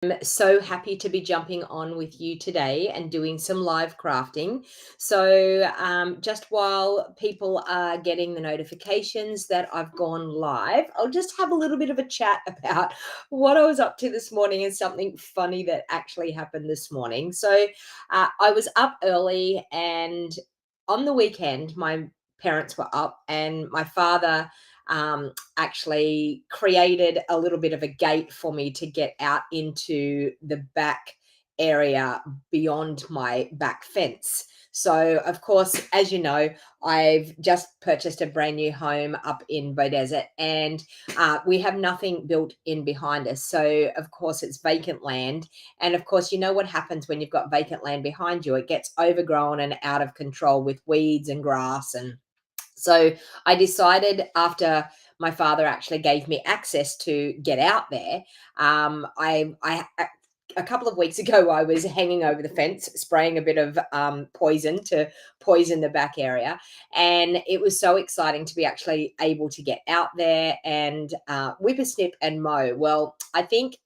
I'm so happy to be jumping on with you today and doing some live crafting. So, just while people are getting the notifications that I've gone live, I'll just have a little bit of a chat about what I was up to this morning and something funny that actually happened this morning. So, I was up early, and on the weekend, my parents were up, and my father actually created a little bit of a gate for me to get out into the back area beyond my back fence. So, of course, as you know, I've just purchased a brand new home up in Beaudesert, and we have nothing built in behind us. So, of course, it's vacant land. And of course, you know what happens when you've got vacant land behind you? It gets overgrown and out of control with weeds and grass. And so I decided, after my father actually gave me access to get out there, a couple of weeks ago, I was hanging over the fence, spraying a bit of poison to poison the back area. And it was so exciting to be actually able to get out there and whippersnip and mow. Well, I think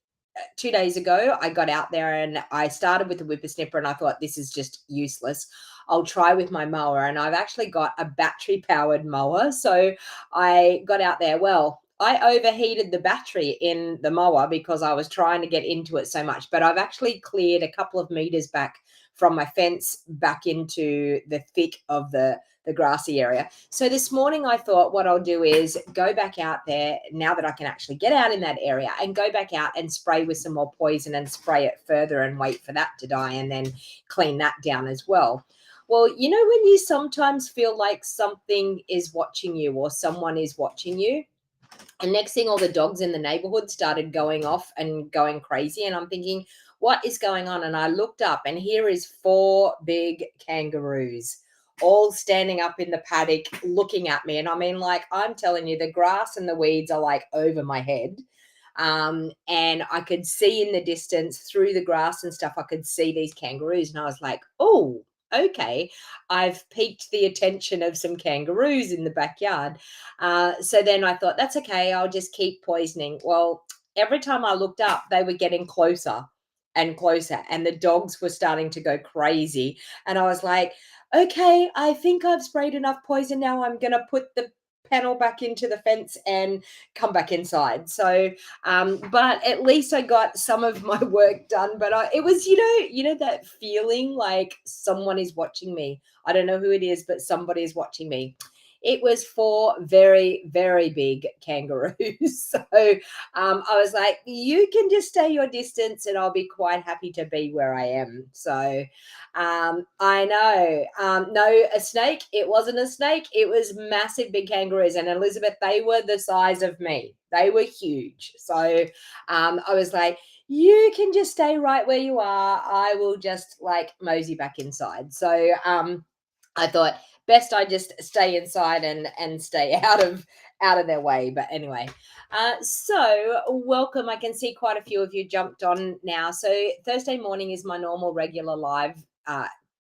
2 days ago, I got out there and I started with the whippersnipper, and I thought, this is just useless. I'll try with my mower. And I've actually got a battery powered mower. So I got out there. Well, I overheated the battery in the mower because I was trying to get into it so much. But I've actually cleared a couple of meters back from my fence back into the thick of the grassy area. So this morning I thought, what I'll do is go back out there now that I can actually get out in that area, and go back out and spray with some more poison and spray it further and wait for that to die, and then clean that down as well. Well, you know, when you sometimes feel like something is watching you or someone is watching you, and next thing, all the dogs in the neighborhood started going off and going crazy. And I'm thinking, what is going on? And I looked up, and here is four big kangaroos all standing up in the paddock looking at me. And I mean, like, I'm telling you, the grass and the weeds are like over my head. And I could see in the distance through the grass and stuff, I could see these kangaroos. And I was like, oh, okay, I've piqued the attention of some kangaroos in the backyard. So then I thought, that's okay, I'll just keep poisoning. Well, every time I looked up, they were getting closer and closer, and the dogs were starting to go crazy. And I was like, okay, I think I've sprayed enough poison now. I'm going to put the panel back into the fence and come back inside. So, but at least I got some of my work done. But it was, that feeling like someone is watching me. I don't know who it is, but somebody is watching me. It was four very, very big kangaroos. So I was like, you can just stay your distance and I'll be quite happy to be where I am. So I know. No, a snake. It wasn't a snake. It was massive big kangaroos. And Elizabeth, they were the size of me. They were huge. So I was like, you can just stay right where you are. I will just like mosey back inside. So I thought, best I just stay inside and stay out of their way. But anyway, so welcome. I can see quite a few of you jumped on now. So Thursday morning is my normal regular live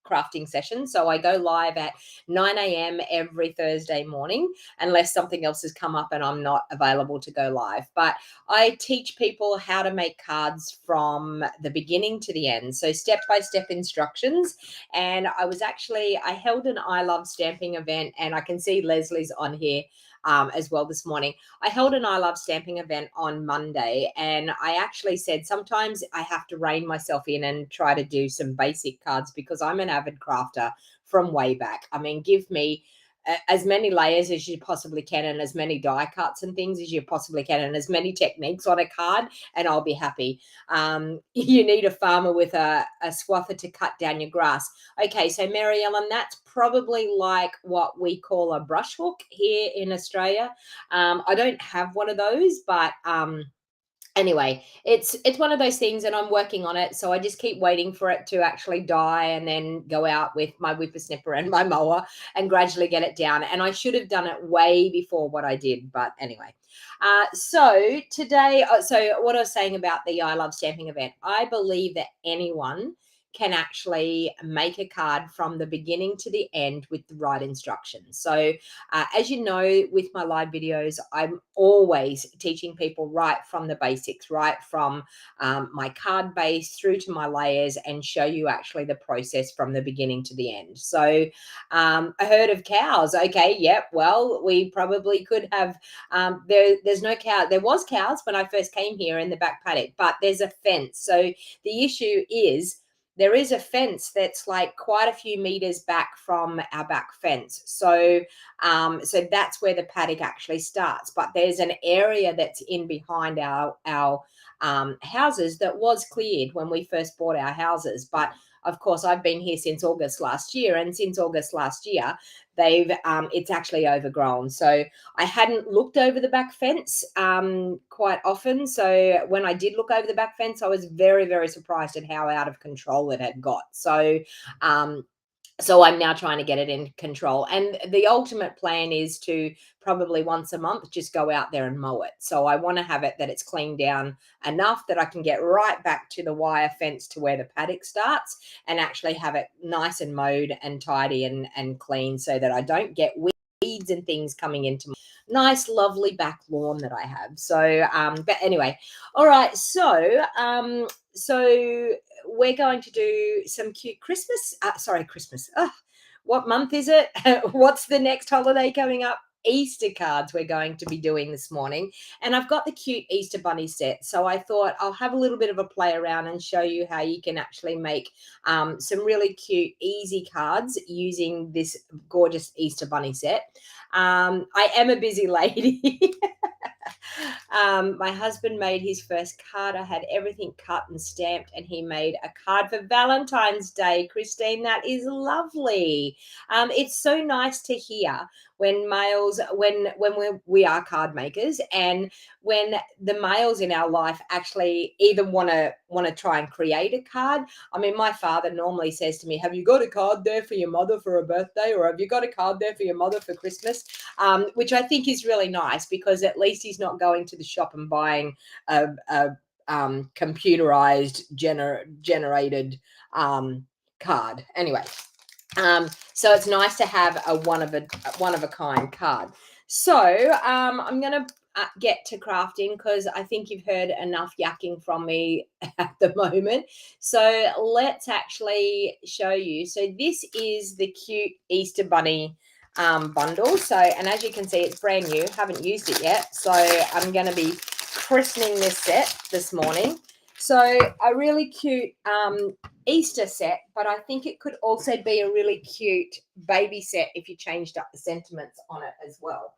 crafting session. So I go live at 9 a.m. every Thursday morning, unless something else has come up and I'm not available to go live. But I teach people how to make cards from the beginning to the end. So step-by-step instructions. And I held an I Love Stamping event, and I can see Leslie's on here as well this morning. I held an I Love Stamping event on Monday, and I actually said sometimes I have to rein myself in and try to do some basic cards because I'm an avid crafter from way back. I mean, give me as many layers as you possibly can, and as many die cuts and things as you possibly can, and as many techniques on a card, and I'll be happy. You need a farmer with a swather to cut down your grass. Okay, so Mary Ellen, that's probably like what we call a brush hook here in Australia. I don't have one of those, but anyway, it's one of those things, and I'm working on it. So I just keep waiting for it to actually die, and then go out with my whippersnipper and my mower and gradually get it down. And I should have done it way before what I did, but anyway. So today, so what I was saying about the I Love Stamping event, I believe that anyone can actually make a card from the beginning to the end with the right instructions. So as you know, with my live videos, I'm always teaching people right from the basics, right from my card base through to my layers, and show you actually the process from the beginning to the end. So a herd of cows. Okay, yep. Well, we probably could have, there's no cow. There was cows when I first came here in the back paddock, but there's a fence. So the issue is there is a fence that's like quite a few meters back from our back fence. So so that's where the paddock actually starts. But there's an area that's in behind our houses that was cleared when we first bought our houses. But of course, I've been here since August last year, and since August last year, they've it's actually overgrown. So I hadn't looked over the back fence quite often. So when I did look over the back fence, I was very, very surprised at how out of control it had got. So I'm now trying to get it in control. And the ultimate plan is to probably once a month just go out there and mow it. So I want to have it that it's cleaned down enough that I can get right back to the wire fence to where the paddock starts, and actually have it nice and mowed and tidy and clean, so that I don't get weeds and things coming into my nice, lovely back lawn that I have. So, but anyway, all right. So we're going to do some cute Christmas. Christmas. What month is it? What's the next holiday coming up? Easter cards we're going to be doing this morning. And I've got the cute Easter bunny set. So I thought I'll have a little bit of a play around and show you how you can actually make some really cute, easy cards using this gorgeous Easter bunny set. I am a busy lady. My husband made his first card. I had everything cut and stamped, and he made a card for Valentine's Day. Christine, that is lovely. It's so nice to hear when males, when we are card makers, and when the males in our life actually either want to try and create a card. I mean, my father normally says to me, "Have you got a card there for your mother for a birthday, or have you got a card there for your mother for Christmas?" Which I think is really nice, because at least he's not going to the shop and buying a computerized generated card. Anyway, so it's nice to have a one of a kind card. So I'm gonna get to crafting, because I think you've heard enough yakking from me at the moment. So let's actually show you. So this is the cute Easter bunny bundle. So, and as you can see, it's brand new, haven't used it yet. So I'm going to be christening this set this morning. So a really cute Easter set, but I think it could also be a really cute baby set if you changed up the sentiments on it as well.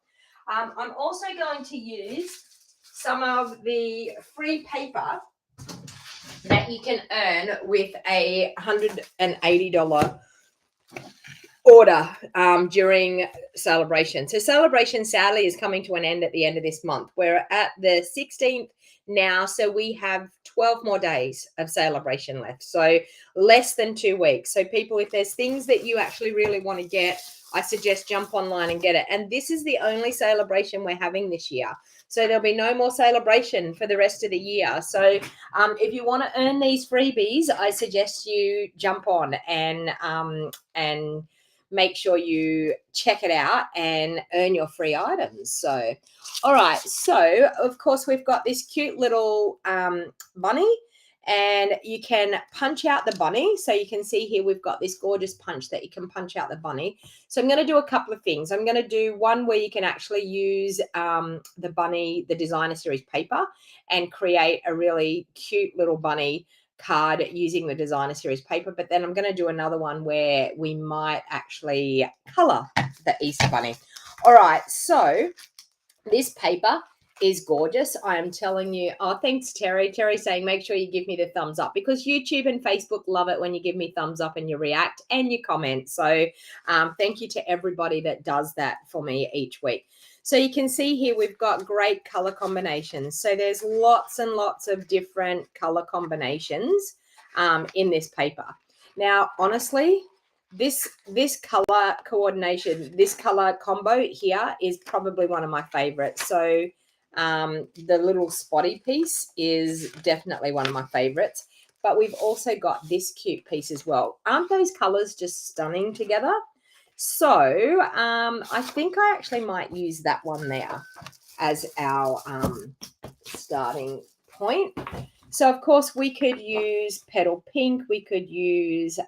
I'm also going to use some of the free paper that you can earn with a $180 order during celebration. So celebration sadly is coming to an end at the end of this month. We're at the 16th now, so we have 12 more days of celebration left, so less than 2 weeks. So people, if there's things that you actually really want to get, I suggest jump online and get it. And this is the only celebration we're having this year, so there'll be no more celebration for the rest of the year. So if you want to earn these freebies, I suggest you jump on and make sure you check it out and earn your free items. So, all right. So, of course, we've got this cute little bunny, and you can punch out the bunny. So you can see here we've got this gorgeous punch that you can punch out the bunny. So I'm going to do a couple of things. I'm going to do one where you can actually use the bunny, the designer series paper, and create a really cute little bunny card using the designer series paper. But then I'm going to do another one where we might actually color the Easter bunny. All right, so this paper is gorgeous. I am telling you. Oh, thanks, Terry. Terry saying make sure you give me the thumbs up, because YouTube and Facebook love it when you give me thumbs up and you react and you comment. So thank you to everybody that does that for me each week. So you can see here we've got great color combinations. So there's lots and lots of different color combinations in this paper. Now, honestly, this color coordination, this color combo here is probably one of my favorites. So the little spotty piece is definitely one of my favorites. but we've also got this cute piece as well. Aren't those colors just stunning together? So I think I actually might use that one there as our starting point. So of course we could use petal pink, we could use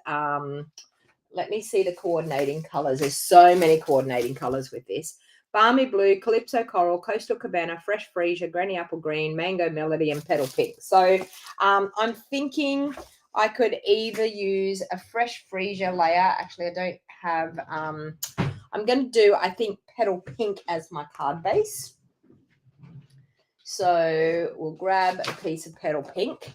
let me see the coordinating colors. There's so many coordinating colors with this. Balmy blue, calypso coral, coastal cabana, fresh freesia, granny apple green, mango melody, and petal pink. So I'm thinking I could either use a fresh freesia layer. Actually, I don't have I'm going to do, I think, petal pink as my card base. So we'll grab a piece of petal pink.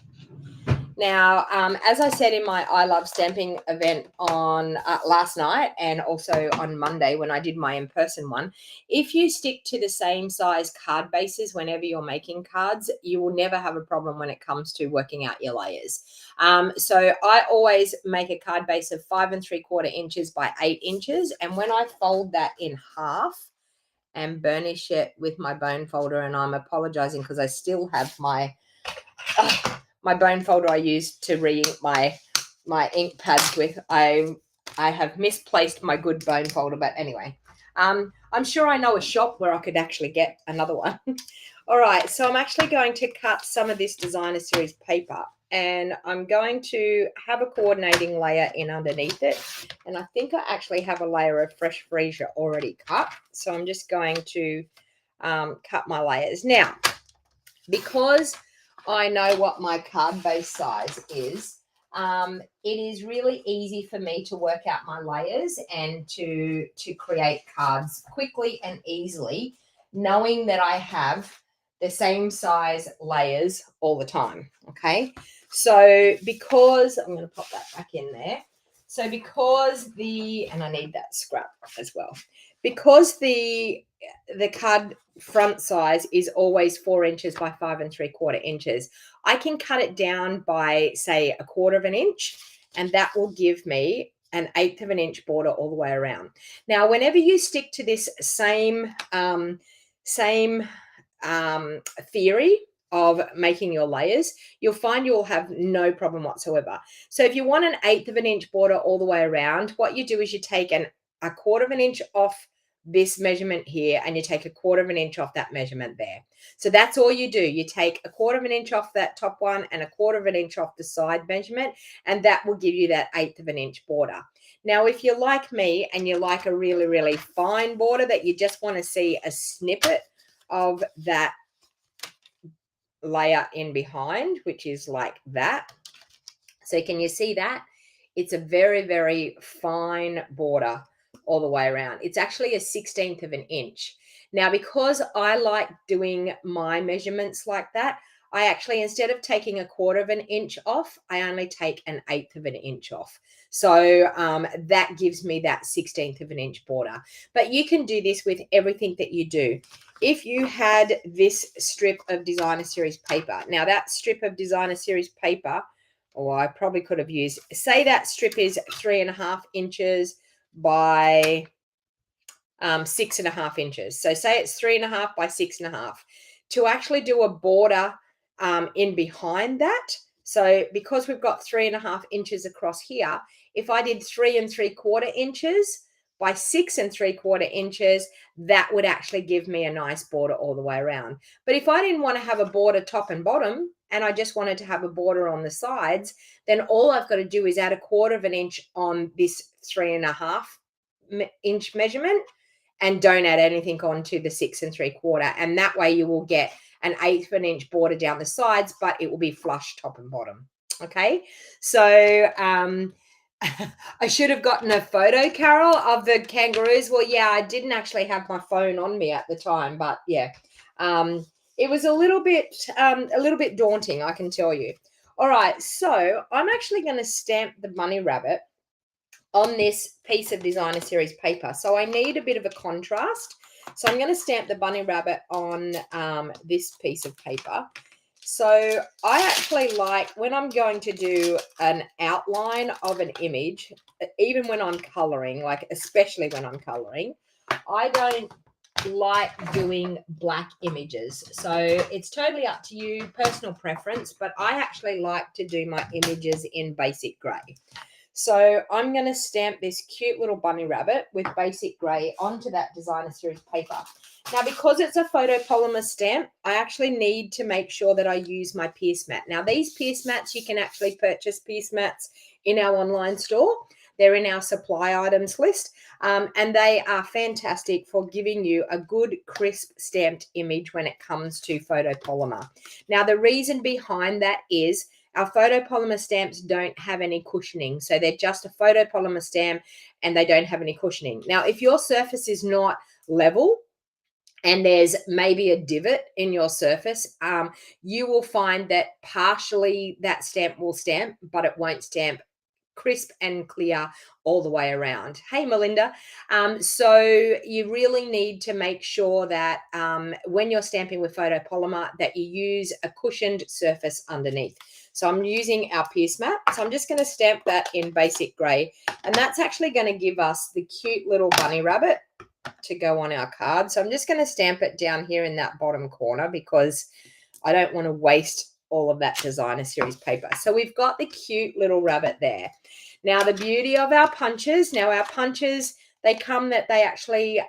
Now, as I said in my I Love Stamping event on last night and also on Monday when I did my in-person one, if you stick to the same size card bases whenever you're making cards, you will never have a problem when it comes to working out your layers. So I always make a card base of 5 3/4 inches by 8 inches. And when I fold that in half and burnish it with my bone folder, and I'm apologizing because I still have my bone folder I used to re-ink my ink pads with. I have misplaced my good bone folder, but anyway, I'm sure I know a shop where I could actually get another one. All right, so I'm actually going to cut some of this designer series paper, and I'm going to have a coordinating layer in underneath it. And I think I actually have a layer of fresh freesia already cut, so I'm just going to cut my layers now. Because I know what my card base size is, it is really easy for me to work out my layers and to create cards quickly and easily, knowing that I have the same size layers all the time. Okay, so because I'm going to pop that back in there. So because and I need that scrap as well, because the card front size is always 4 inches by 5 3/4 inches, I can cut it down by, say, 1/4 inch, and that will give me an 1/8 inch border all the way around. Now, whenever you stick to this same theory of making your layers, you'll find you'll have no problem whatsoever. So if you want an 1/8 inch border all the way around, what you do is you take a 1/4 inch off this measurement here, and you take 1/4 inch off that measurement there. So that's all you do. You take 1/4 inch off that top one and 1/4 inch off the side measurement, and that will give you that 1/8 inch border. Now, if you're like me and you like a really, really fine border that you just want to see a snippet of that layer in behind, which is like that. So can you see that? It's a very, very fine border all the way around. It's actually a 1/16 of an inch. Now, because I like doing my measurements like that, I actually, instead of taking 1/4 inch off, I only take an 1/8 inch off. So that gives me that 1/16 inch border. But you can do this with everything that you do. If you had this strip of designer series paper, now that strip of designer series paper, or I probably could have used, say that strip is 3.5 inches by 6.5 inches. So say it's 3.5 by 6.5. To actually do a border in behind that, so because we've got 3.5 inches across here, if I did 3 3/4 inches by 6 3/4 inches, that would actually give me a nice border all the way around. But if I didn't want to have a border top and bottom, and I just wanted to have a border on the sides, then all I've got to do is add 1/4 inch on this 3.5 inch measurement, and don't add anything onto the 6 3/4. And that way you will get an 1/8 inch border down the sides, but it will be flush top and bottom. Okay, so I should have gotten a photo, Carol, of the kangaroos. Well, yeah, I didn't actually have my phone on me at the time, but yeah, it was a little bit daunting, I can tell you. All right, so I'm actually going to stamp the bunny rabbit on this piece of designer series paper. So I need a bit of a contrast. So I'm going to stamp the bunny rabbit on this piece of paper. So I actually like, when I'm going to do an outline of an image, even when I'm coloring, like especially when I'm coloring, I don't like doing black images. So it's totally up to you, personal preference, but I actually like to do my images in basic grey. So I'm going to stamp this cute little bunny rabbit with basic grey onto that designer series paper. Now, because it's a photopolymer stamp, I actually need to make sure that I use my pierce mat. Now, these pierce mats, you can actually purchase pierce mats in our online store. They're in our supply items list, and they are fantastic for giving you a good, crisp stamped image when it comes to photopolymer. Now, the reason behind that is our photopolymer stamps don't have any cushioning. So they're just a photopolymer stamp and they don't have any cushioning. Now, if your surface is not level and there's maybe a divot in your surface, you will find that partially that stamp will stamp, but it won't stamp crisp and clear all the way around. Hey, Melinda. So you really need to make sure that when you're stamping with photopolymer that you use a cushioned surface underneath. So I'm using our pierce mat. So I'm just going to stamp that in basic grey. And that's actually going to give us the cute little bunny rabbit to go on our card. So I'm just going to stamp it down here in that bottom corner because I don't want to waste all of that designer series paper. So we've got the cute little rabbit there. Now, the beauty of our punches, our punches, they come that they actually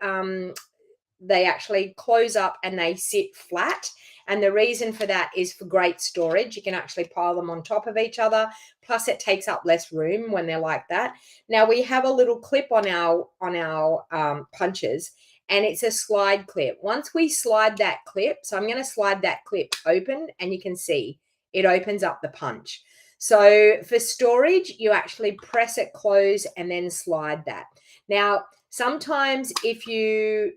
close up and they sit flat. And the reason for that is for great storage. You can actually pile them on top of each other. Plus, it takes up less room when they're like that. Now, we have a little clip on our punches, and it's a slide clip. Once we slide that clip, so I'm going to slide that clip open, and you can see it opens up the punch. So for storage, you actually press it close and then slide that. Now, sometimes if you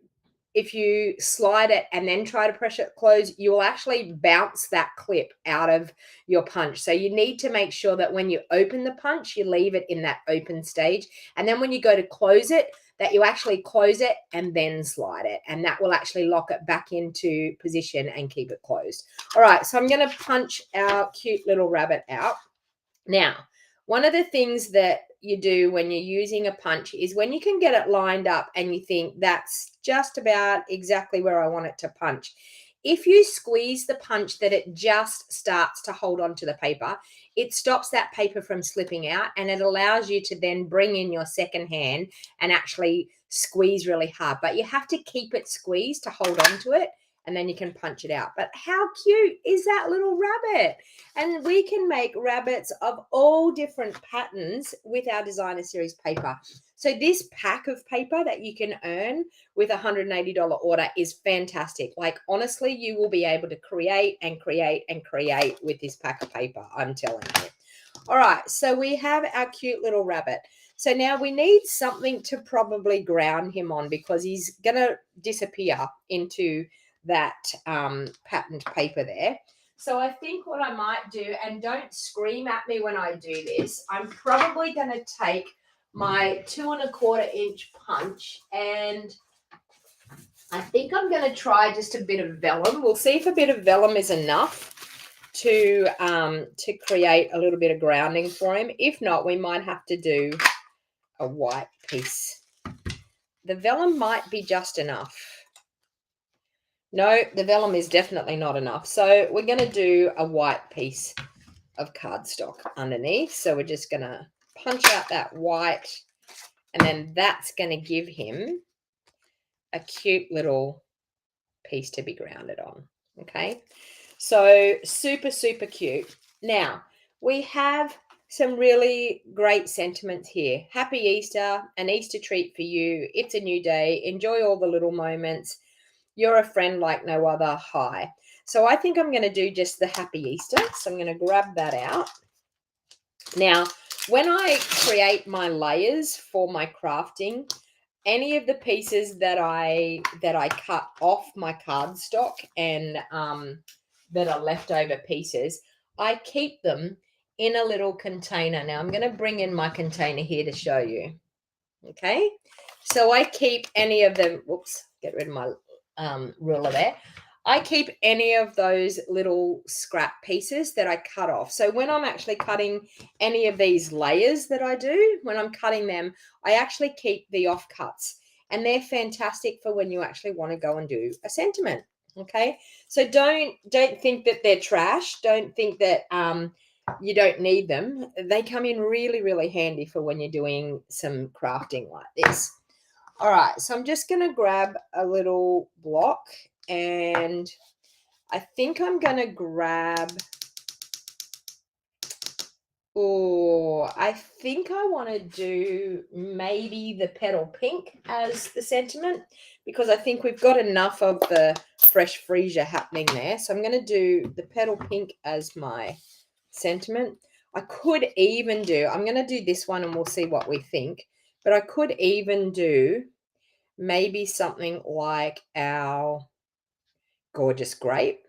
slide it and then try to press it close, you will actually bounce that clip out of your punch. So you need to make sure that when you open the punch, you leave it in that open stage. And then when you go to close it, that you actually close it and then slide it. And that will actually lock it back into position and keep it closed. All right, so I'm going to punch our cute little rabbit out. Now, one of the things that you do when you're using a punch is when you can get it lined up and you think that's just about exactly where I want it to punch. If you squeeze the punch that it just starts to hold onto the paper, it stops that paper from slipping out and it allows you to then bring in your second hand and actually squeeze really hard. But you have to keep it squeezed to hold on to it, and then you can punch it out. But how cute is that little rabbit? And we can make rabbits of all different patterns with our designer series paper. So this pack of paper that you can earn with a $180 order is fantastic. Like, honestly, you will be able to create and create and create with this pack of paper, I'm telling you. All right, so we have our cute little rabbit. So now we need something to probably ground him on because he's going to disappear into that patterned paper there. So I think what I might do, and don't scream at me when I do this, I'm probably going to take my 2 1/4 inch punch, and I think I'm going to try just a bit of vellum. We'll see if a bit of vellum is enough to create a little bit of grounding for him. If not, we might have to do a white piece. The vellum might be just enough. No, the vellum is definitely not enough. So we're going to do a white piece of cardstock underneath. So we're just going to punch out that white, and then that's going to give him a cute little piece to be grounded on. Okay, so super, super cute. Now, we have some really great sentiments here. Happy Easter, an Easter treat for you. It's a new day. Enjoy all the little moments. You're a friend like no other. Hi. So I think I'm going to do just the Happy Easter. So I'm going to grab that out. Now, when I create my layers for my crafting, any of the pieces that I cut off my cardstock and that are leftover pieces, I keep them in a little container. Now, I'm going to bring in my container here to show you. Okay. So I keep any of them. Whoops, get rid of my ruler there. I keep any of those little scrap pieces that I cut off. So when I'm actually cutting any of these layers that I do, when I'm cutting them, I actually keep the offcuts and they're fantastic for when you actually want to go and do a sentiment. Okay, so don't think that they're trash. Don't think that you don't need them. They come in really, really handy for when you're doing some crafting like this. All right, so I'm just going to grab a little block, and I think I'm going to grab, I think I want to do maybe the petal pink as the sentiment, because I think we've got enough of the fresh freesia happening there. So I'm going to do the petal pink as my sentiment. I could even do, I'm going to do this one and we'll see what we think, but I could even do maybe something like our gorgeous grape.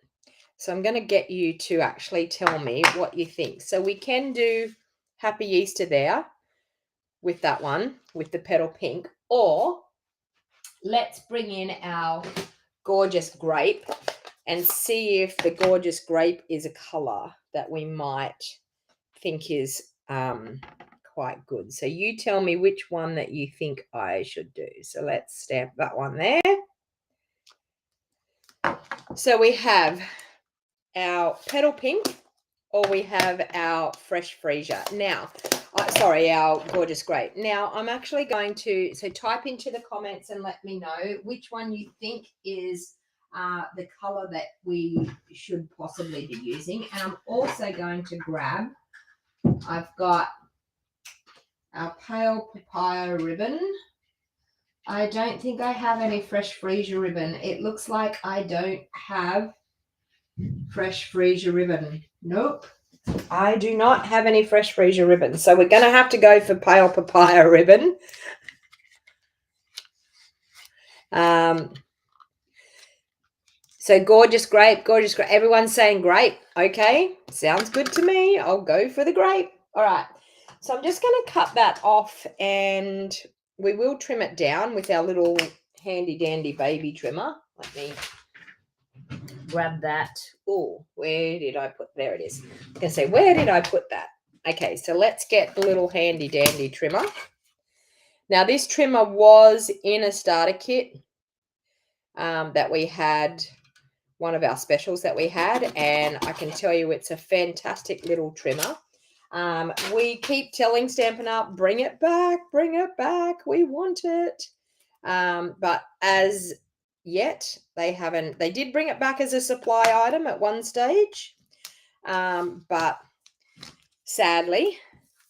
So I'm going to get you to actually tell me what you think. So we can do Happy Easter there with that one, with the petal pink, or let's bring in our gorgeous grape and see if the gorgeous grape is a color that we might think is quite good. So you tell me which one that you think I should do. So let's stamp that one there. So we have our petal pink, or we have our fresh freesia. Now, sorry, our gorgeous grape. Now, I'm actually going to, so type into the comments and let me know which one you think is the color that we should possibly be using. And I'm also going to grab, I've got our pale papaya ribbon. I don't think I have any fresh freesia ribbon. It looks like I don't have fresh freesia ribbon. Nope, I do not have any fresh freesia ribbon. So we're going to have to go for pale papaya ribbon. So gorgeous grape, gorgeous grape. Everyone's saying grape. Okay, sounds good to me. I'll go for the grape. All right. So I'm just going to cut that off, and we will trim it down with our little handy dandy baby trimmer. Let me grab that. Oh, where did I put? There it is. I was going to say, where did I put that? Okay, so let's get the little handy dandy trimmer. Now, this trimmer was in a starter kit that we had, one of our specials that we had, and I can tell you it's a fantastic little trimmer. We keep telling Stampin' Up, bring it back, we want it. But as yet, they haven't. They did bring it back as a supply item at one stage, but sadly,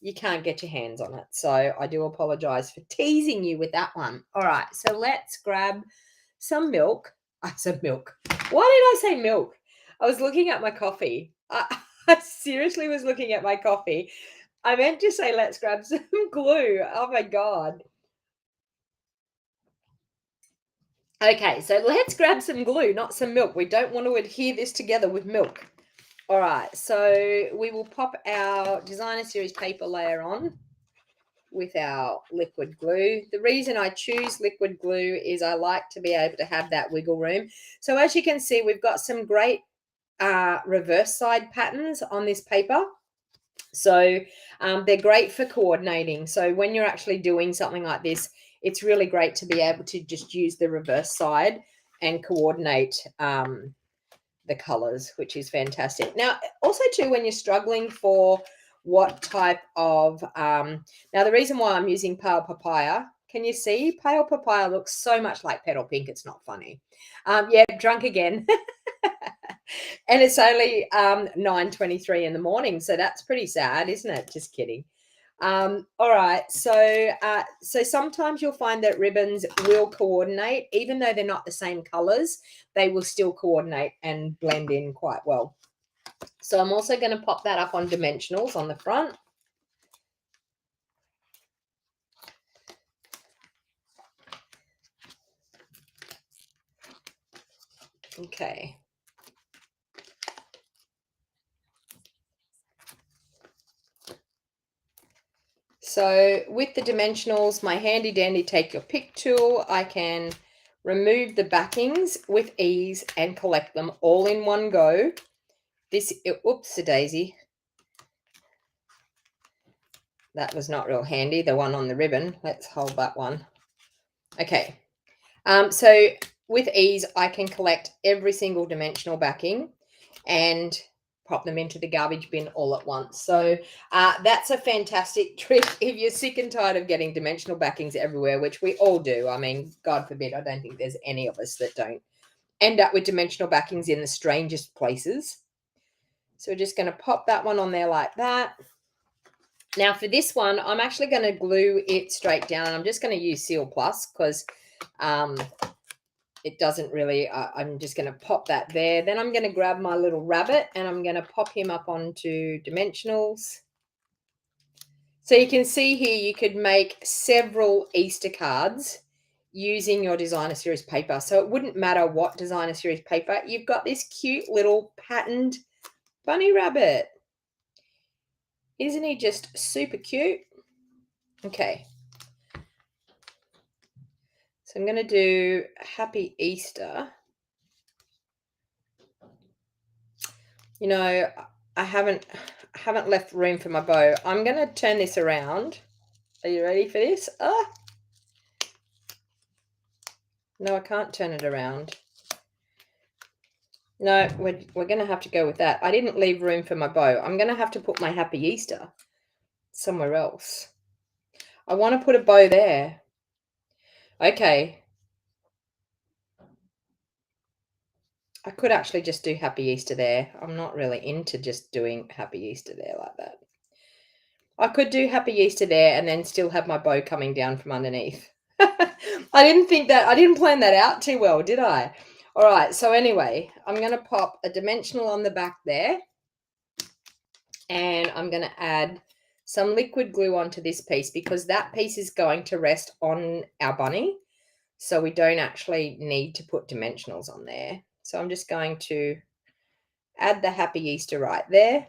you can't get your hands on it. So I do apologize for teasing you with that one. All right, so let's grab some milk. Some milk. Why did I say milk? I was looking at my coffee. I seriously was looking at my coffee. I meant to say let's grab some glue. Oh my God. Okay, so let's grab some glue, not some milk. We don't want to adhere this together with milk. All right, so we will pop our designer series paper layer on with our liquid glue. The reason I choose liquid glue is I like to be able to have that wiggle room. So as you can see, we've got some great reverse side patterns on this paper. So they're great for coordinating. So when you're actually doing something like this, it's really great to be able to just use the reverse side and coordinate the colors, which is fantastic. Now, also too, when you're struggling for what type of, now the reason why I'm using pale papaya, can you see? Pale papaya looks so much like petal pink. It's not funny. Yeah, drunk again. And it's only 9:23 in the morning, so that's pretty sad, isn't it? Just kidding. All right, so sometimes you'll find that ribbons will coordinate, even though they're not the same colors, they will still coordinate and blend in quite well. So I'm also going to pop that up on dimensionals on the front. Okay. So with the dimensionals, my handy dandy take your pick tool, I can remove the backings with ease and collect them all in one go. This, oops, daisy. That was not real handy, the one on the ribbon. Let's hold that one. Okay. So with ease, I can collect every single dimensional backing and pop them into the garbage bin all at once. So that's a fantastic trick if you're sick and tired of getting dimensional backings everywhere, which we all do. I mean, God forbid, I don't think there's any of us that don't end up with dimensional backings in the strangest places. So we're just going to pop that one on there like that. Now for this one, I'm actually going to glue it straight down. I'm just going to use Seal Plus because it doesn't really, I'm just going to pop that there. Then I'm going to grab my little rabbit and I'm going to pop him up onto dimensionals. So you can see here, you could make several Easter cards using your designer series paper. So it wouldn't matter what designer series paper. You've got this cute little patterned bunny rabbit. Isn't he just super cute? Okay. So I'm going to do Happy Easter. You know, I haven't left room for my bow. I'm going to turn this around. Are you ready for this? No, I can't turn it around. No, we're going to have to go with that. I didn't leave room for my bow. I'm going to have to put my Happy Easter somewhere else. I want to put a bow there. Okay. I could actually just do Happy Easter there. I'm not really into just doing Happy Easter there like that. I could do Happy Easter there and then still have my bow coming down from underneath. I didn't plan that out too well, did I? All right, so anyway, I'm going to pop a dimensional on the back there. And I'm going to add some liquid glue onto this piece because that piece is going to rest on our bunny. So we don't actually need to put dimensionals on there. So I'm just going to add the Happy Easter right there.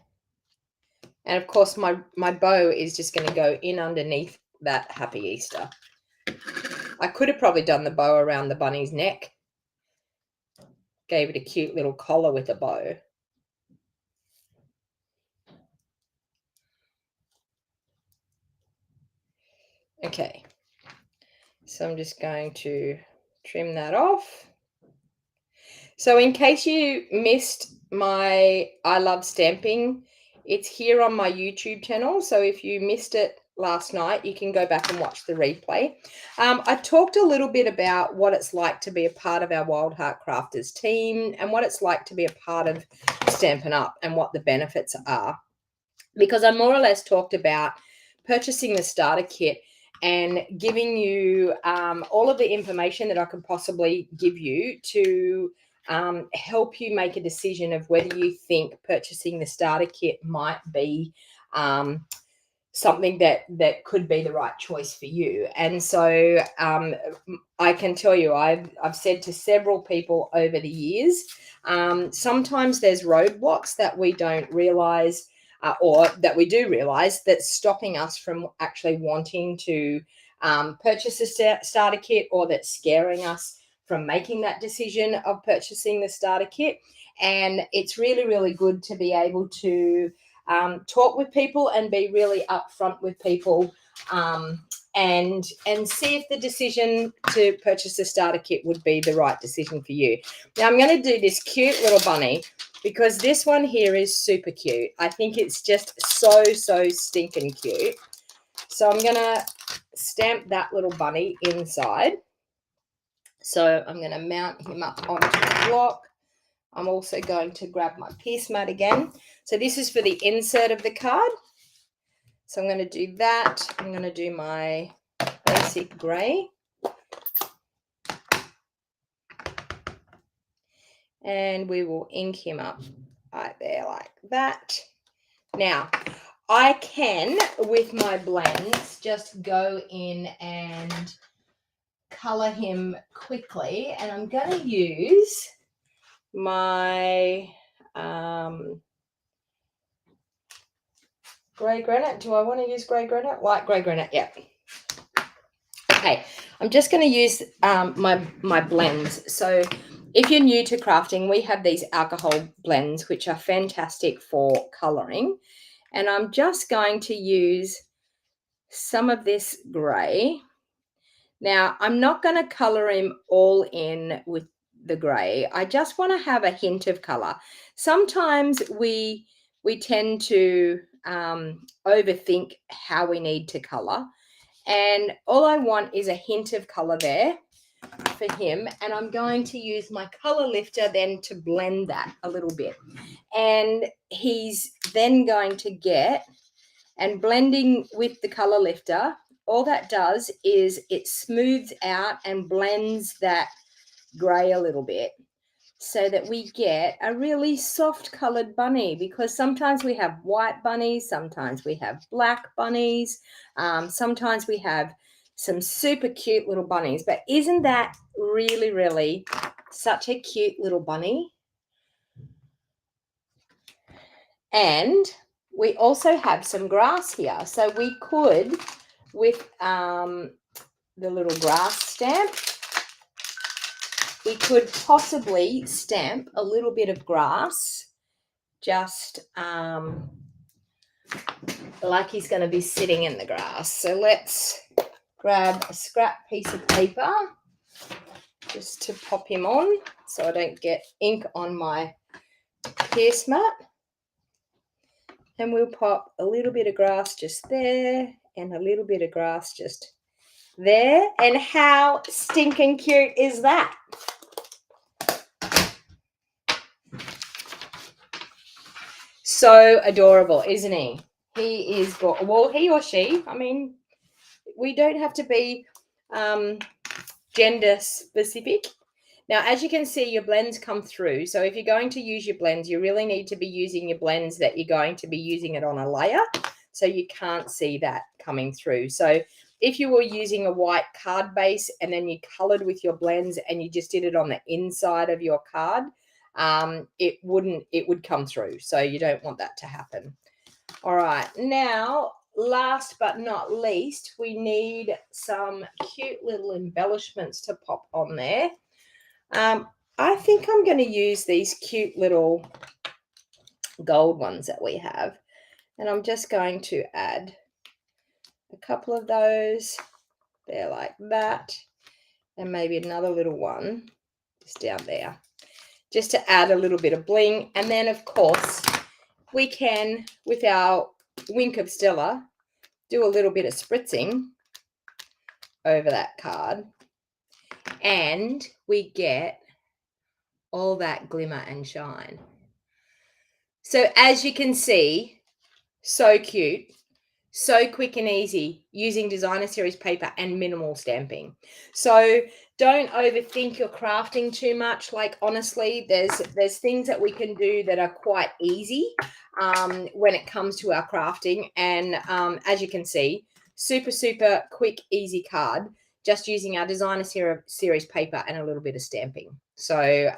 And of course, my bow is just going to go in underneath that Happy Easter. I could have probably done the bow around the bunny's neck. Gave it a cute little collar with a bow. Okay. So I'm just going to trim that off. So in case you missed my I Love Stamping, it's here on my YouTube channel. So if you missed it last night, you can go back and watch the replay. I talked a little bit about what it's like to be a part of our Wild Heart Crafters team and what it's like to be a part of Stampin' Up and what the benefits are. Because I more or less talked about purchasing the starter kit and giving you all of the information that I could possibly give you to help you make a decision of whether you think purchasing the starter kit might be something that could be the right choice for you. And so I can tell you, I've said to several people over the years, sometimes there's roadblocks that we don't realize or that we do realize that's stopping us from actually wanting to purchase a starter kit, or that's scaring us from making that decision of purchasing the starter kit. And it's really, really good to be able to talk with people and be really upfront with people and see if the decision to purchase a starter kit would be the right decision for you. Now I'm going to do this cute little bunny because this one here is super cute. I think it's just so stinking cute. So I'm going to stamp that little bunny inside. So I'm going to mount him up onto the block. I'm also going to grab my piece mat again. So this is for the insert of the card. So I'm going to do that. I'm going to do my basic grey. And we will ink him up right there like that. Now, I can, with my blends, just go in and colour him quickly. And I'm going to use my grey granite. Do I want to use grey granite? Light grey granite, yeah. Okay, I'm just going to use my blends. So if you're new to crafting, we have these alcohol blends, which are fantastic for colouring. And I'm just going to use some of this grey. Now, I'm not going to color him all in with the gray. I just want to have a hint of color. Sometimes we tend to overthink how we need to color. And all I want is a hint of color there for him. And I'm going to use my color lifter then to blend that a little bit. And he's then going to get, and blending with the color lifter, all that does is it smooths out and blends that gray a little bit so that we get a really soft colored bunny, because sometimes we have white bunnies, sometimes we have black bunnies, sometimes we have some super cute little bunnies. But isn't that really, really such a cute little bunny? And we also have some grass here. So we could, with the little grass stamp, we could possibly stamp a little bit of grass, just like he's going to be sitting in the grass. So let's grab a scrap piece of paper just to pop him on so I don't get ink on my pierce mat. And we'll pop a little bit of grass just there and a little bit of grass just there. And how stinking cute is that? So adorable, isn't he? He is, well, he or she, I mean, we don't have to be gender specific. Now, as you can see, your blends come through. So if you're going to use your blends, you really need to be using your blends that you're going to be using it on a layer. So you can't see that coming through. So if you were using a white card base and then you colored with your blends and you just did it on the inside of your card, it would come through. So you don't want that to happen. All right, now, last but not least, we need some cute little embellishments to pop on there. I think I'm going to use these cute little gold ones that we have. And I'm just going to add a couple of those there like that. And maybe another little one just down there, just to add a little bit of bling. And then, of course, we can, with our Wink of Stella, do a little bit of spritzing over that card. And we get all that glimmer and shine. So as you can see, so cute, so quick and easy using designer series paper and minimal stamping. So don't overthink your crafting too much. Like, honestly, there's things that we can do that are quite easy when it comes to our crafting. And as you can see, super, super quick, easy card, just using our designer series paper and a little bit of stamping. So,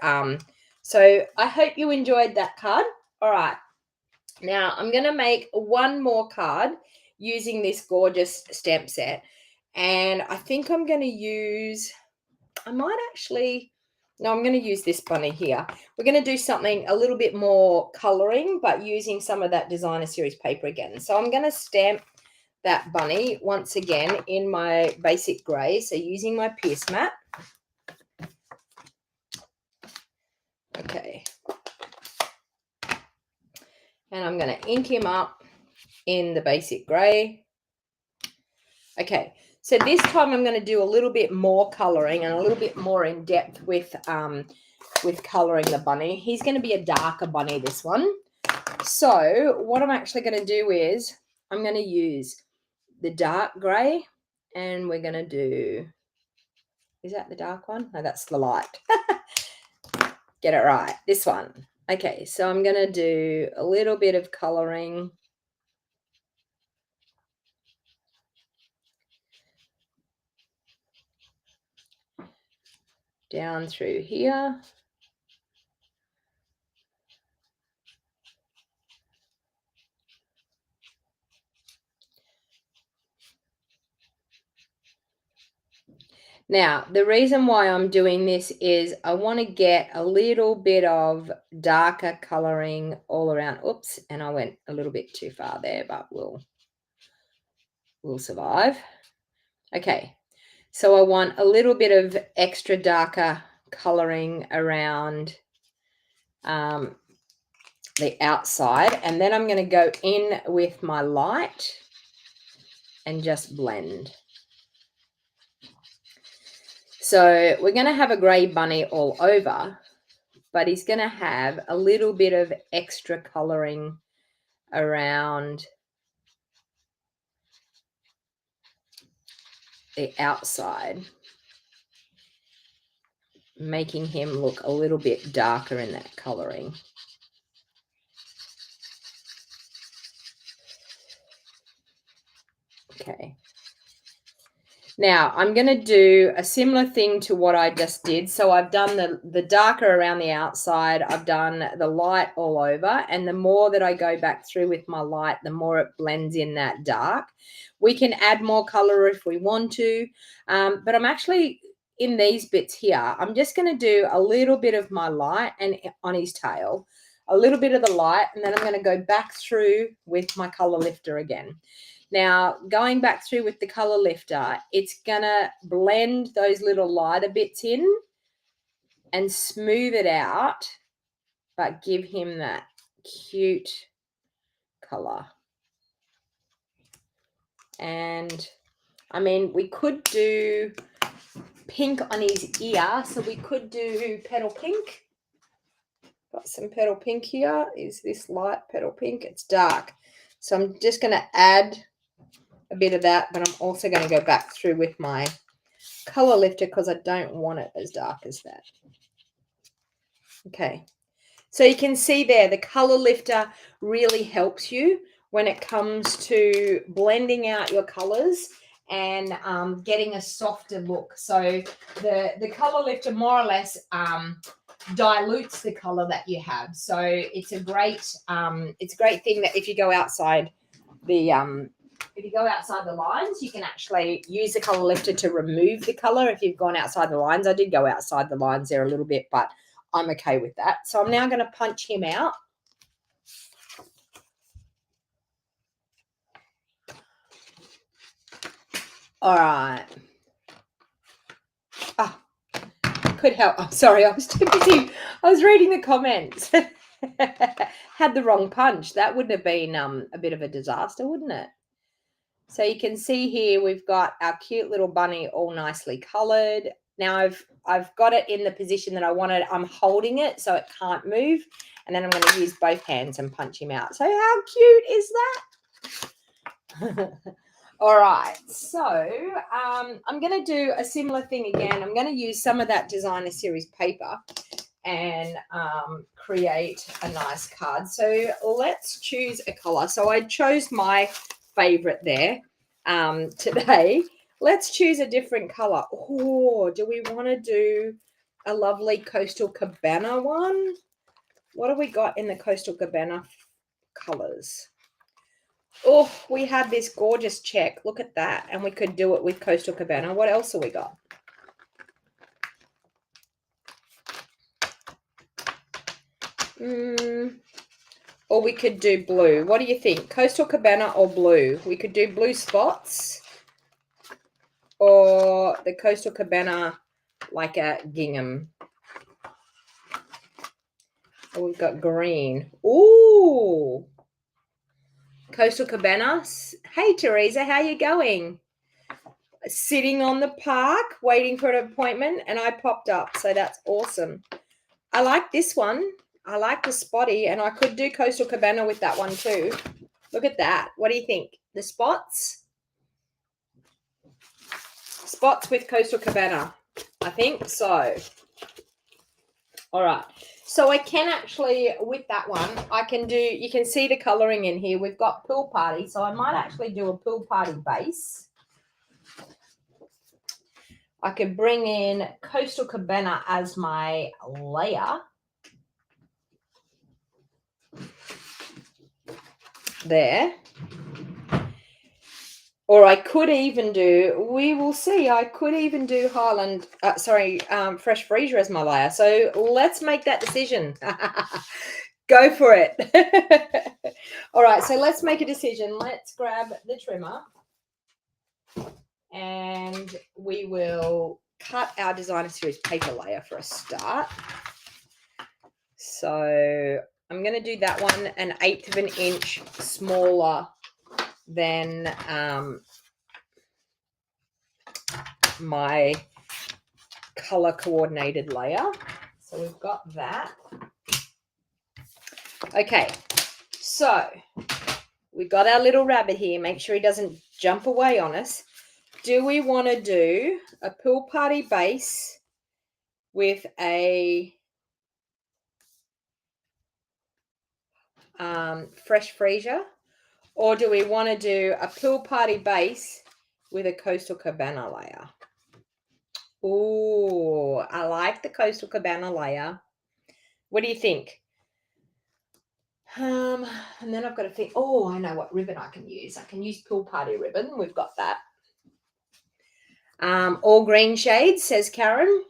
so I hope you enjoyed that card. All right. Now I'm going to make one more card using this gorgeous stamp set. And I think I'm going to use, I'm going to use this bunny here. We're going to do something a little bit more coloring, but using some of that designer series paper again. So I'm going to stamp that bunny once again in my basic gray. So using my pierce mat. Okay. And I'm going to ink him up in the basic gray. Okay, so this time I'm going to do a little bit more coloring and a little bit more in depth with coloring the bunny. He's going to be a darker bunny, this one. So what I'm actually going to do is I'm going to use the dark gray, and we're going to do, is that the dark one? No, that's the light. Get it right, this one. Okay, so I'm going to do a little bit of coloring down through here. Now, the reason why I'm doing this is I want to get a little bit of darker coloring all around. Oops, and I went a little bit too far there, but we'll survive. Okay, So I want a little bit of extra darker coloring around the outside, and then I'm going to go in with my light and just blend. So we're going to have a grey bunny all over, but he's going to have a little bit of extra coloring around the outside, making him look a little bit darker in that coloring. Okay. Now I'm going to do a similar thing to what I just did. So I've done the darker around the outside. I've done the light all over. And the more that I go back through with my light, the more it blends in that dark. We can add more color if we want to. But I'm actually, in these bits here, I'm just going to do a little bit of my light and on his tail, a little bit of the light, and then I'm going to go back through with my color lifter again. Now, going back through with the color lifter, it's going to blend those little lighter bits in and smooth it out, but give him that cute color. And, I mean, we could do pink on his ear, so we could do petal pink. Got some petal pink here. Is this light petal pink? It's dark. So I'm just going to add a bit of that, but I'm also going to go back through with my color lifter because I don't want it as dark as that. Okay, so you can see there the color lifter really helps you when it comes to blending out your colors and getting a softer look. So the color lifter more or less dilutes the color that you have. So it's a great thing that if you go outside the lines, you can actually use the color lifter to remove the color if you've gone outside the lines. I did go outside the lines there a little bit, but I'm okay with that. So I'm now going to punch him out. All right. Ah, could help. I'm sorry, I was too busy. I was reading the comments. Had the wrong punch. That would have been a bit of a disaster, wouldn't it? So you can see here we've got our cute little bunny all nicely colored. Now I've got it in the position that I wanted. I'm holding it so it can't move. And then I'm going to use both hands and punch him out. So how cute is that? All right. So I'm going to do a similar thing again. I'm going to use some of that designer series paper and create a nice card. So let's choose a color. So I chose my favorite there today. Let's choose a different color. Oh, do we want to do a lovely Coastal Cabana one? What have we got in the Coastal Cabana colors? Oh, we have this gorgeous check. Look at that. And we could do it with Coastal Cabana. What else have we got? Or we could do blue. What do you think? Coastal Cabana or blue? We could do blue spots or the Coastal Cabana like a gingham. Oh, we've got green. Ooh. Coastal Cabana. Hey, Teresa, how you going? Sitting on the park waiting for an appointment and I popped up. So that's awesome. I like this one. I like the spotty, and I could do Coastal Cabana with that one too. Look at that. What do you think? The spots? Spots with Coastal Cabana. I think so. All right. So I can actually, with that one, I can do, you can see the coloring in here. We've got Pool Party. So I might actually do a Pool Party base. I could bring in Coastal Cabana as my layer. There. Or I could even do, we will see, I could even do Highland, Fresh Freesia as my layer. So let's make that decision. Go for it. All right, so let's make a decision. Let's grab the trimmer and we will cut our designer series paper layer for a start. So I'm going to do that one 1/8 of an inch smaller than my color coordinated layer. So we've got that. Okay, so we got our little rabbit here. Make sure he doesn't jump away on us. Do we want to do a pool party base with a fresh freesia, or do we want to do a pool party base with a Coastal Cabana layer? Oh, I like the Coastal Cabana layer. What do you think? And then I've got to think, oh, I know what ribbon I can use. I can use pool party ribbon. We've got that. All green shades, says Karen.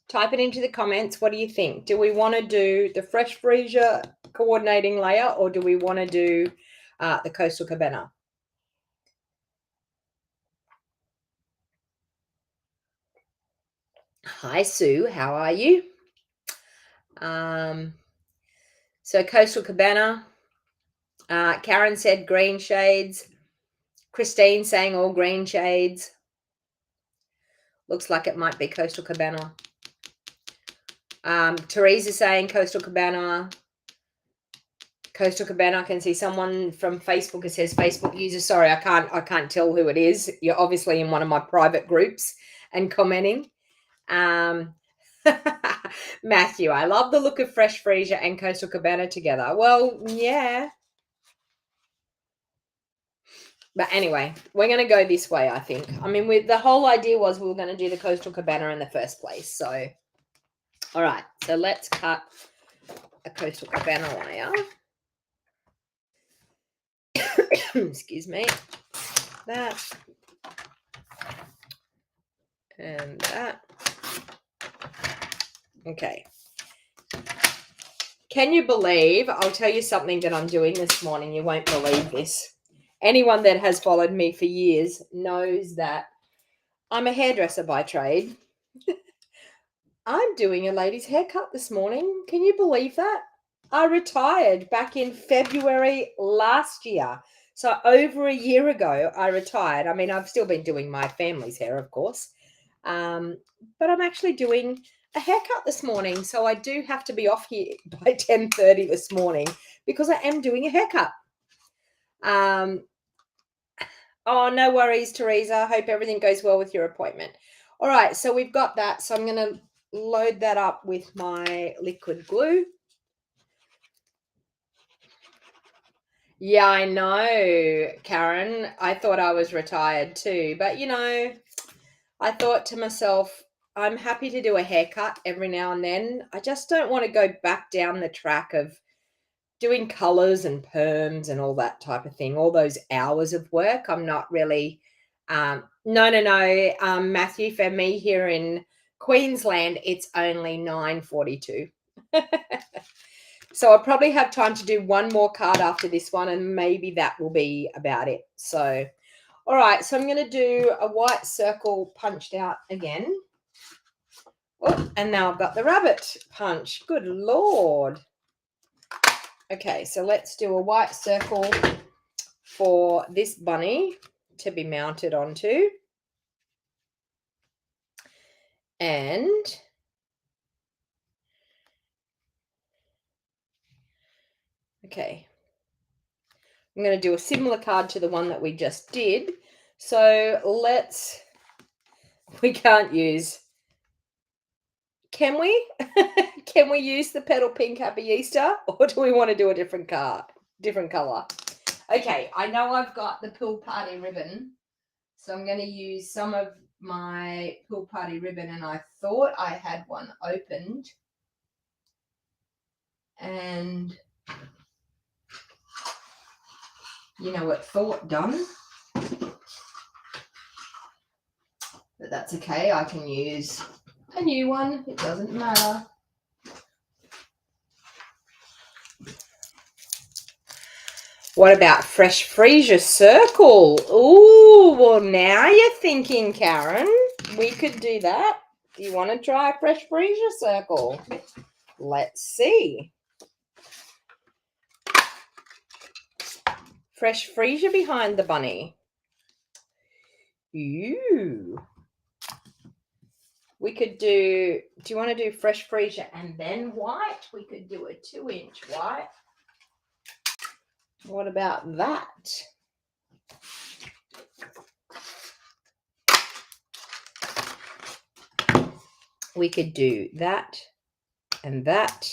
Type it into the comments. What do you think? Do we want to do the fresh freesia coordinating layer, or do we want to do the Coastal Cabana? Hi, Sue. How are you? So Coastal Cabana. Karen said green shades. Christine saying all green shades. Looks like it might be Coastal Cabana. Teresa saying Coastal Cabana. Coastal Cabana. I can see someone from Facebook that says Facebook user. Sorry, I can't tell who it is. You're obviously in one of my private groups and commenting. Matthew, I love the look of fresh freesia and Coastal Cabana together. Well, yeah. But anyway, we're going to go this way, I think. I mean, the whole idea was we were going to do the Coastal Cabana in the first place. So, all right. So let's cut a Coastal Cabana layer. Excuse me. That. And that. Okay. Can you believe, I'll tell you something that I'm doing this morning. You won't believe this. Anyone that has followed me for years knows that I'm a hairdresser by trade. I'm doing a lady's haircut this morning. Can you believe that? I retired back in February last year. So over a year ago, I retired. I mean, I've still been doing my family's hair, of course. But I'm actually doing a haircut this morning. So I do have to be off here by 10:30 this morning because I am doing a haircut. Oh, no worries, Teresa. Hope everything goes well with your appointment. All right, so we've got that. So I'm going to load that up with my liquid glue. Yeah, I know, Karen. I thought I was retired too. But, you know, I thought to myself, I'm happy to do a haircut every now and then. I just don't want to go back down the track of doing colors and perms and all that type of thing, all those hours of work. I'm not really, no, Matthew, for me here in Queensland, it's only 9:42. So I'll probably have time to do one more card after this one, and maybe that will be about it. So, all right, so I'm going to do a white circle punched out again. Oh, and now I've got the rabbit punch. Good Lord. Okay, so let's do a white circle for this bunny to be mounted onto. And okay, I'm going to do a similar card to the one that we just did. So we can't use, can we? Can we use the Petal Pink Happy Easter, or do we want to do a different color? Okay, I know I've got the pool party ribbon, so I'm going to use some of my pool party ribbon, and I thought I had one opened, and you know what, thought done, but that's okay. I can use a new one. It doesn't matter. What about fresh freesia circle? Ooh, well, now you're thinking, Karen. We could do that. Do you want to try fresh freesia circle? Let's see. Fresh freesia behind the bunny. Ooh. We could do you want to do fresh freesia and then white? We could do a 2-inch white. What about that? We could do that and that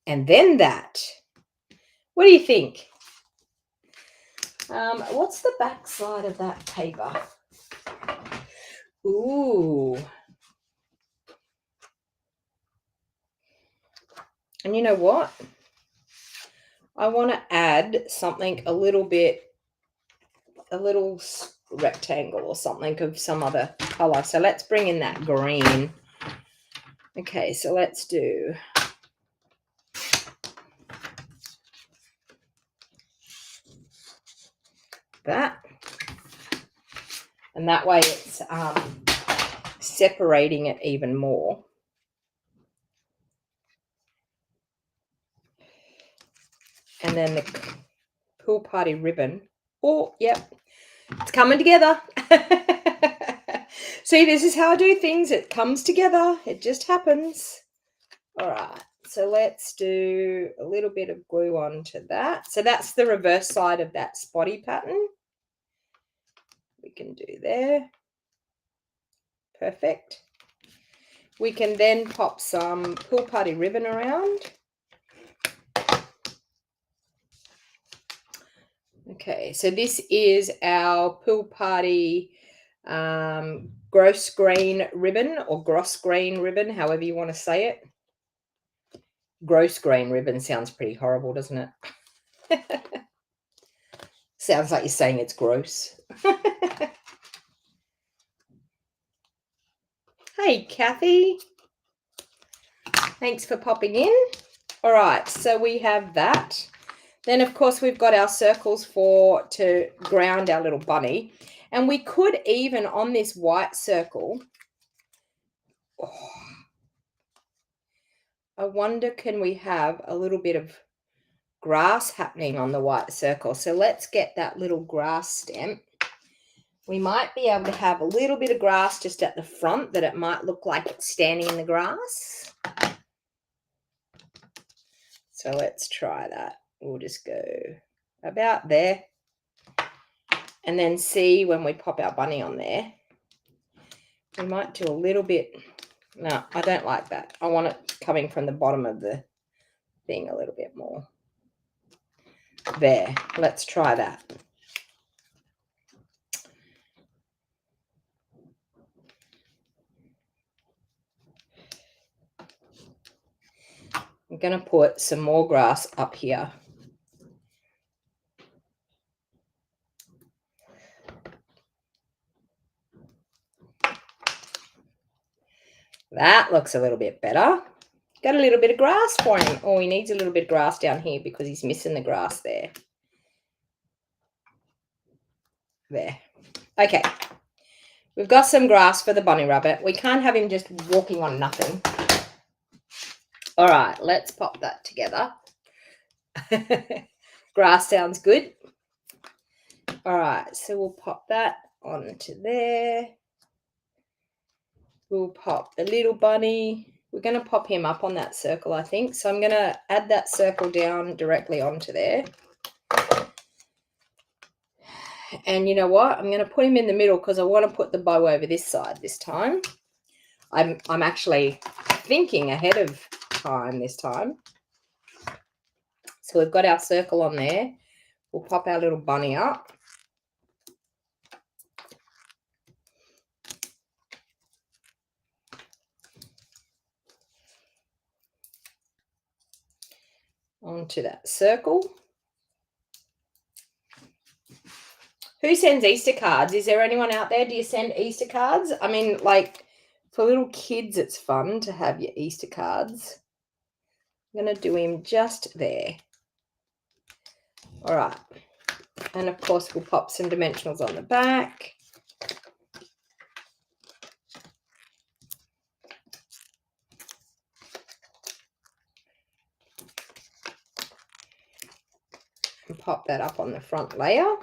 and then that. What do you think? What's the back side of that paper? Ooh. And you know what? I want to add something a little rectangle or something of some other color. So let's bring in that green. Okay, so let's do that. And that way it's separating it even more. And then the pool party ribbon. Oh, yep. It's coming together. See, this is how I do things. It comes together. It just happens. All right. So let's do a little bit of glue onto that. So that's the reverse side of that spotty pattern. We can do there. Perfect. We can then pop some pool party ribbon around. Okay, so this is our pool party gross grain ribbon or gross grain ribbon, however you want to say it. Gross grain ribbon sounds pretty horrible, doesn't it? Sounds like you're saying it's gross. Hey, Kathy. Thanks for popping in. All right, so we have that. Then, of course, we've got our circles to ground our little bunny. And we could even, on this white circle, I wonder, can we have a little bit of grass happening on the white circle? So let's get that little grass stamp. We might be able to have a little bit of grass just at the front, that it might look like it's standing in the grass. So let's try that. We'll just go about there. And then see, when we pop our bunny on there, we might do a little bit. No, I don't like that. I want it coming from the bottom of the thing a little bit more. There. Let's try that. I'm going to put some more grass up here. That looks a little bit better. Got a little bit of grass for him. Oh, he needs a little bit of grass down here because he's missing the grass there. There. Okay. We've got some grass for the bunny rabbit. We can't have him just walking on nothing. All right, let's pop that together. Grass sounds good. All right, so we'll pop that onto there. We'll pop the little bunny. We're going to pop him up on that circle, I think. So I'm going to add that circle down directly onto there. And you know what? I'm going to put him in the middle because I want to put the bow over this side this time. I'm actually thinking ahead of time this time. So we've got our circle on there. We'll pop our little bunny up. Onto that circle. Who sends Easter cards? Is there anyone out there? Do you send Easter cards? I mean, like, for little kids, it's fun to have your Easter cards. I'm going to do him just there. All right. And of course, we'll pop some dimensionals on the back. And pop that up on the front layer.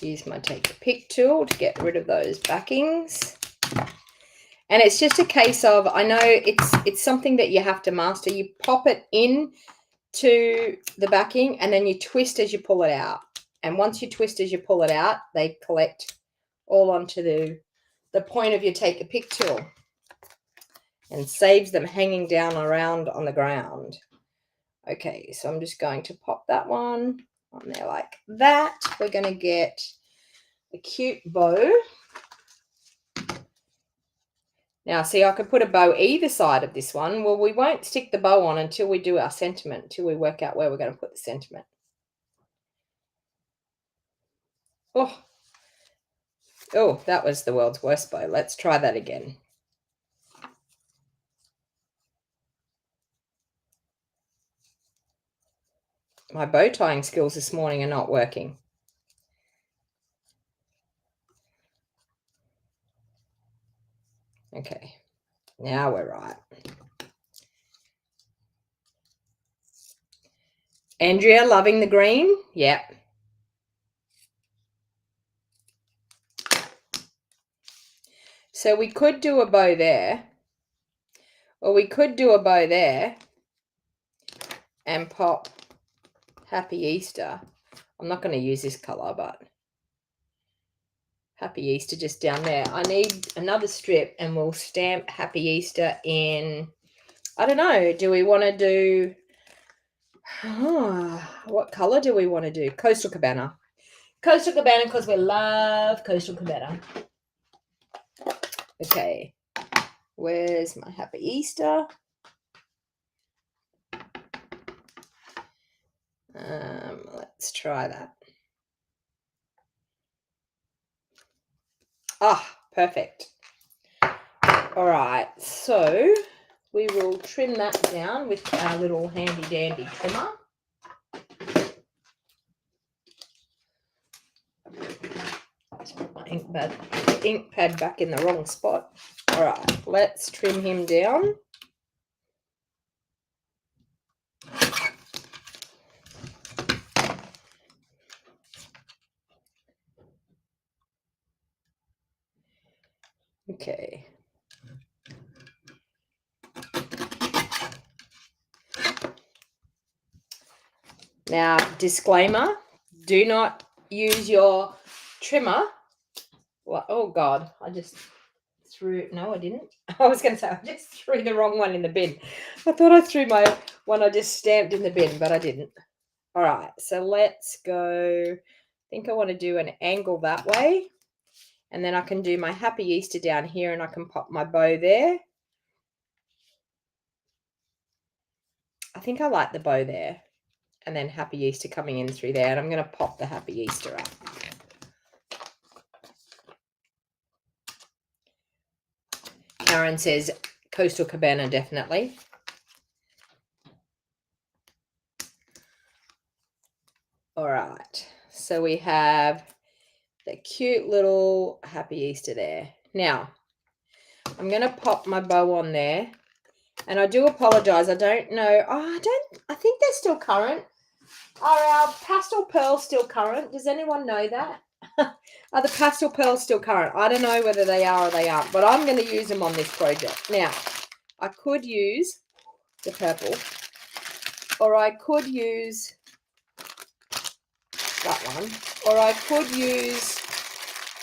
Use my Take a Pick tool to get rid of those backings. And it's just a case of, I know it's something that you have to master. You pop it in to the backing and then you twist as you pull it out. And once you twist as you pull it out, they collect all onto the point of your Take a Pick tool and saves them hanging down around on the ground. Okay, so I'm just going to pop that one on there like that. We're going to get a cute bow. Now, see, I could put a bow either side of this one. Well, we won't stick the bow on until we do our sentiment, until we work out where we're going to put the sentiment. Oh, that was the world's worst bow. Let's try that again. My bow tying skills this morning are not working. Okay, now we're right. Andrea, loving the green? Yep. So we could do a bow there, or we could do a bow there and pop Happy Easter. I'm not going to use this color, but Happy Easter just down there. I need another strip and we'll stamp Happy Easter in, I don't know, do we want to do, what color do we want to do? Coastal Cabana. Coastal Cabana because we love Coastal Cabana. Okay, where's my Happy Easter? Let's try that. Ah, perfect. All right, so we will trim that down with our little handy dandy trimmer. Just put my ink pad back in the wrong spot. All right, let's trim him down. Okay. Now, disclaimer, do not use your trimmer. Well, oh God, I just threw, no, I didn't. I was going to say, I just threw the wrong one in the bin. I thought I threw my one I just stamped in the bin, but I didn't. All right, so let's go. I think I want to do an angle that way. And then I can do my Happy Easter down here and I can pop my bow there. I think I like the bow there. And then Happy Easter coming in through there. And I'm going to pop the Happy Easter up. Karen says Coastal Cabana, definitely. All right. So we have the cute little Happy Easter there. Now, I'm going to pop my bow on there. And I do apologize. I don't know. Oh, I think they're still current. Are our pastel pearls still current? Does anyone know that? Are the pastel pearls still current? I don't know whether they are or they aren't, but I'm going to use them on this project. Now, I could use the purple, or I could use that one, or I could use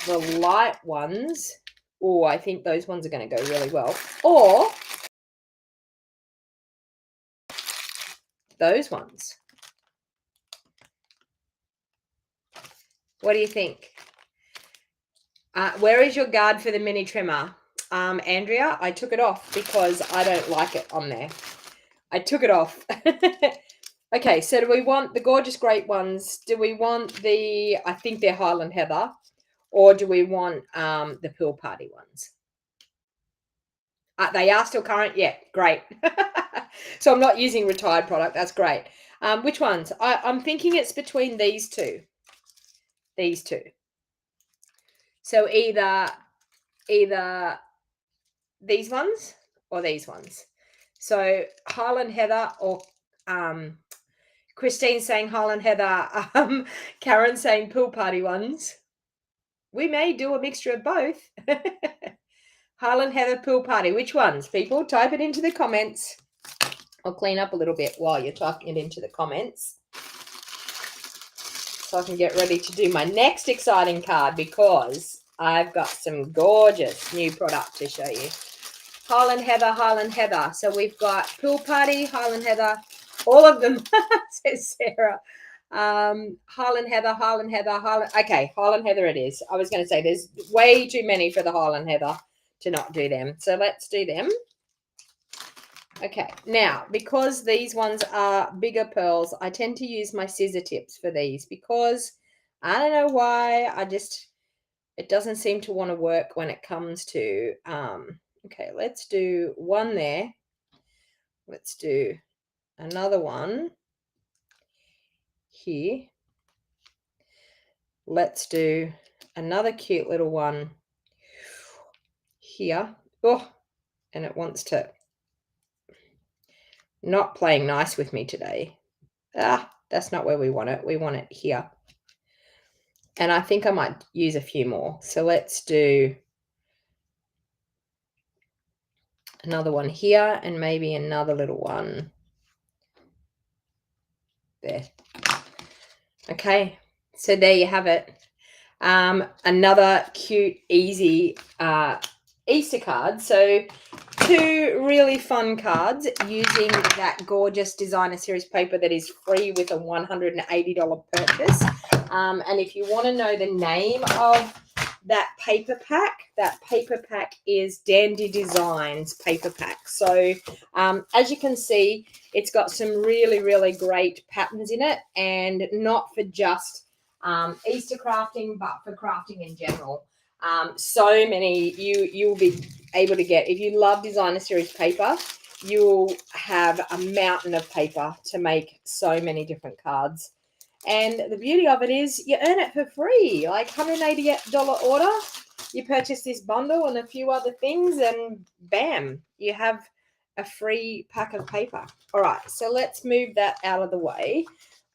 the light ones. Oh, I think those ones are going to go really well. Or those ones. What do you think? Where is your guard for the mini trimmer? Andrea, I took it off because I don't like it on there. I took it off. Okay, so do we want the Gorgeous Great ones? Do we want the, I think they're Highland Heather, or do we want the Pool Party ones? They are still current? Yeah, great. So I'm not using retired product. That's great. Which ones? I'm thinking it's between these two. These two. So either these ones or these ones. So Highland Heather or Christine saying Highland Heather, Karen saying pool party ones. We may do a mixture of both. Highland Heather pool party. Which ones, people? Type it into the comments. I'll clean up a little bit while you're typing it into the comments, so I can get ready to do my next exciting card, because I've got some gorgeous new product to show you. Highland Heather, Highland Heather. So we've got pool party, Highland Heather, all of them, says Sarah. Highland Heather, Highland Heather, Highland. Okay, Highland Heather it is. I was going to say there's way too many for the Highland Heather to not do them. So let's do them. Okay, now, because these ones are bigger pearls, I tend to use my scissor tips for these, because I don't know why, it doesn't seem to want to work when it comes to, okay, let's do one there. Let's do another one here. Let's do another cute little one here. Oh, and it wants to not playing nice with me today. That's not where we want it. We want it here. And I think I might use a few more. So let's do another one here, and maybe another little one there. Okay, so there you have it. Another cute, easy Easter card. So 2 really fun cards using that gorgeous designer series paper that is free with a $180 purchase. And if you want to know the name of that paper pack is Dandy Designs paper pack. So as you can see, it's got some really, really great patterns in it, and not for just Easter crafting, but for crafting in general. So many you'll be able to get. If you love designer series paper, you'll have a mountain of paper to make so many different cards. And the beauty of it is you earn it for free, like $180 order. You purchase this bundle and a few other things, and bam, you have a free pack of paper. All right, so let's move that out of the way.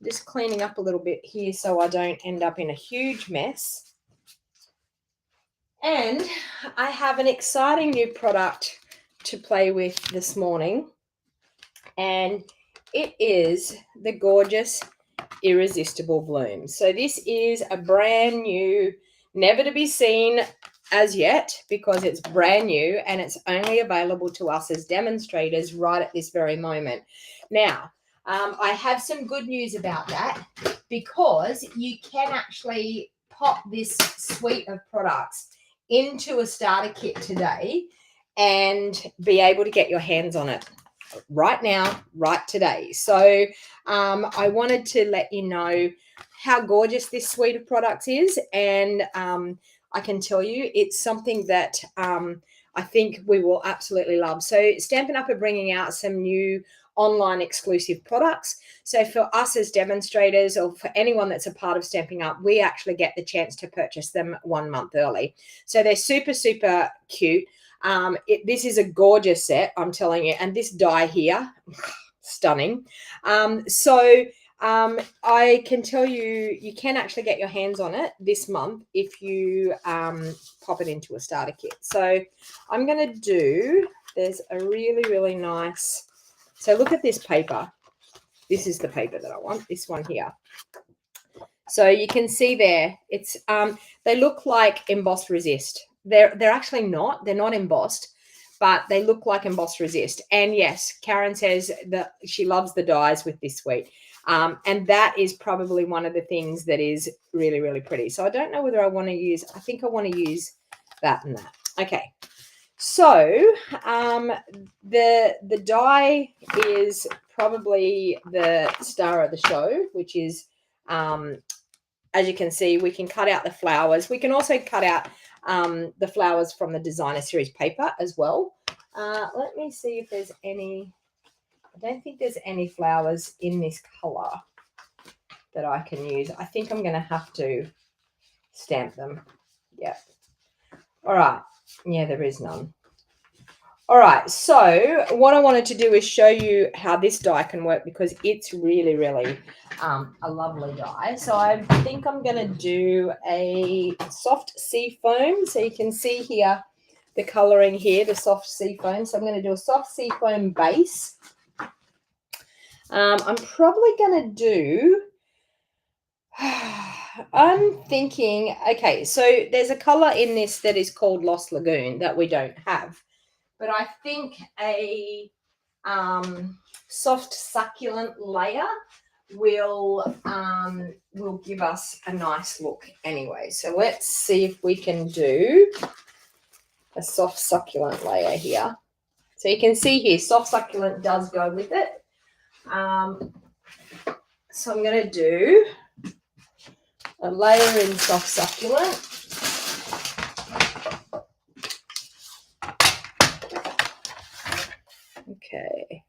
Just cleaning up a little bit here so I don't end up in a huge mess. And I have an exciting new product to play with this morning, and it is the gorgeous Irresistible Blooms. So this is a brand new, never to be seen as yet, because it's brand new and it's only available to us as demonstrators right at this very moment. Now, I have some good news about that, because you can actually pop this suite of products into a starter kit today and be able to get your hands on it right now, right today. So I wanted to let you know how gorgeous this suite of products is, and I can tell you it's something that I think we will absolutely love. So Stampin' Up are bringing out some new online exclusive products. So for us as demonstrators, or for anyone that's a part of Stampin' Up, we actually get the chance to purchase them 1 month early. So they're super, super cute. This is a gorgeous set, I'm telling you, and this die here, stunning. I can tell you, you can actually get your hands on it this month if you pop it into a starter kit. So I'm going to do, there's a really, really nice, so look at this paper. This is the paper that I want, this one here. So you can see there, it's they look like embossed resist. They're actually not. They're not embossed, but they look like embossed resist. And yes, Karen says that she loves the dies with this suite. And that is probably one of the things that is really, really pretty. So I don't know whether I want to use, I think I want to use that and that. Okay. So the die is probably the star of the show, which is, as you can see, we can cut out the flowers. We can also cut out the flowers from the designer series paper as well. Let me see if there's any. I don't think there's any flowers in this color that I can use. I think I'm going to have to stamp them. Yeah. All right. Yeah, there is none. All right. So what I wanted to do is show you how this die can work, because it's really, really a lovely die. So I think I'm going to do a soft sea foam. So you can see here the coloring here, the soft sea foam. So I'm going to do a soft sea foam base. I'm probably going to do, I'm thinking, okay, so there's a color in this that is called Lost Lagoon that we don't have. But I think a soft succulent layer will give us a nice look anyway. So let's see if we can do a soft succulent layer here. So you can see here, soft succulent does go with it. So I'm going to do a layer in soft succulent. Okay.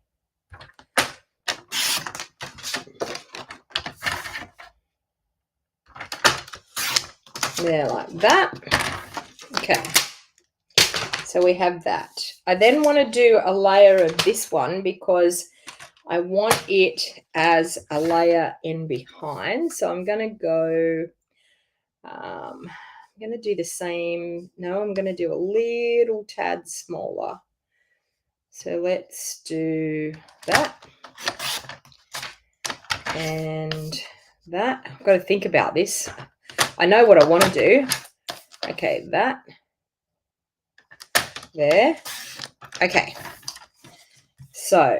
There, like that. Okay. So we have that. I then want to do a layer of this one because I want it as a layer in behind. So I'm going to go, I'm going to do the same. No, I'm going to do a little tad smaller. So let's do that. And that. I've got to think about this. I know what I want to do. Okay, that. There. Okay. So.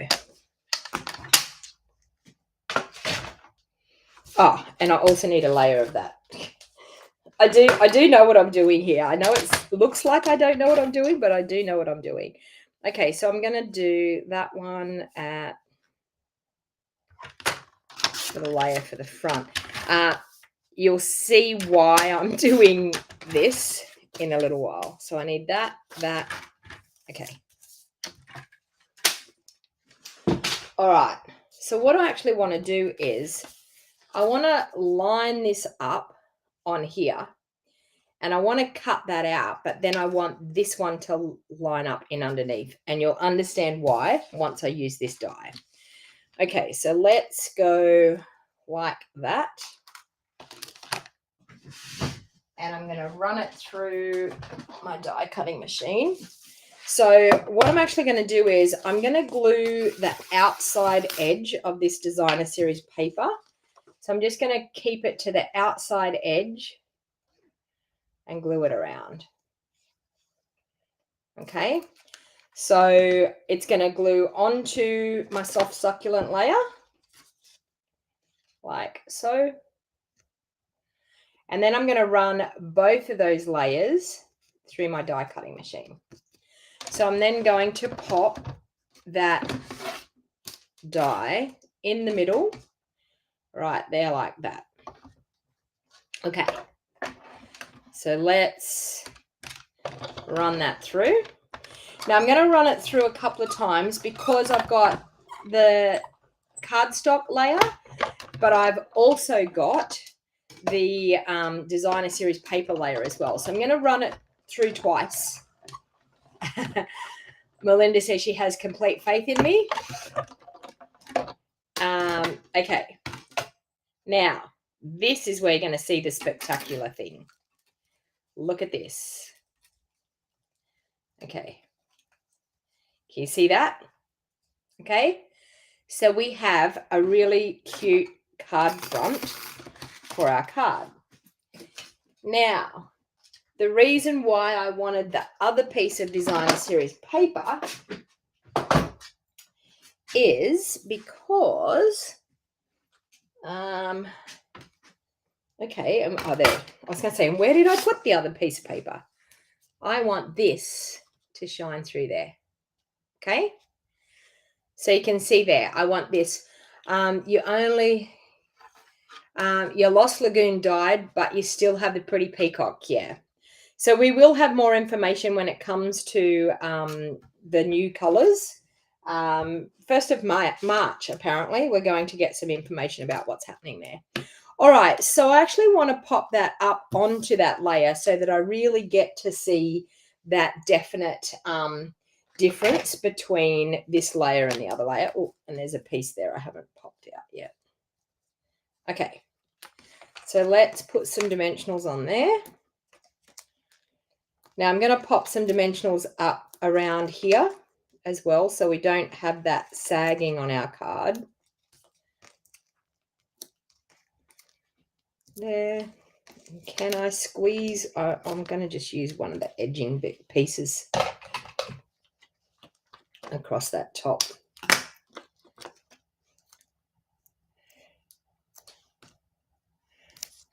Oh, and I also need a layer of that. I do know what I'm doing here. I know it looks like I don't know what I'm doing, but I do know what I'm doing. Okay, so I'm going to do that one at the layer for the front. You'll see why I'm doing this in a little while. So I need that. Okay. All right. So what I actually want to do is I want to line this up on here, and I want to cut that out, but then I want this one to line up in underneath, and you'll understand why once I use this die. Okay, so let's go like that. And I'm going to run it through my die cutting machine. So what I'm actually going to do is I'm going to glue the outside edge of this designer series paper. So I'm just going to keep it to the outside edge and glue it around. Okay, so it's going to glue onto my soft succulent layer like so. And then I'm going to run both of those layers through my die cutting machine. So I'm then going to pop that die in the middle, right there like that. Okay. So let's run that through. Now I'm going to run it through a couple of times because I've got the cardstock layer, but I've also got the designer series paper layer as well. So I'm going to run it through twice. Melinda says she has complete faith in me. Okay. Now, this is where you're going to see the spectacular thing. Look at this. Okay. Can you see that? Okay. So we have a really cute card front for our card. Now, the reason why I wanted the other piece of designer series paper is because, okay, oh, there. I was going to say, where did I put the other piece of paper? I want this to shine through there. Okay. So you can see there, I want this. Your Lost Lagoon died, but you still have the pretty peacock. Yeah. So we will have more information when it comes to the new colors. 1st of March, apparently, we're going to get some information about what's happening there. All right, so I actually want to pop that up onto that layer so that I really get to see that definite difference between this layer and the other layer. Oh, and there's a piece there I haven't popped out yet. Okay, so let's put some dimensionals on there. Now I'm going to pop some dimensionals up around here as well, so we don't have that sagging on our card. There. Can I squeeze? I'm going to just use one of the edging pieces across that top.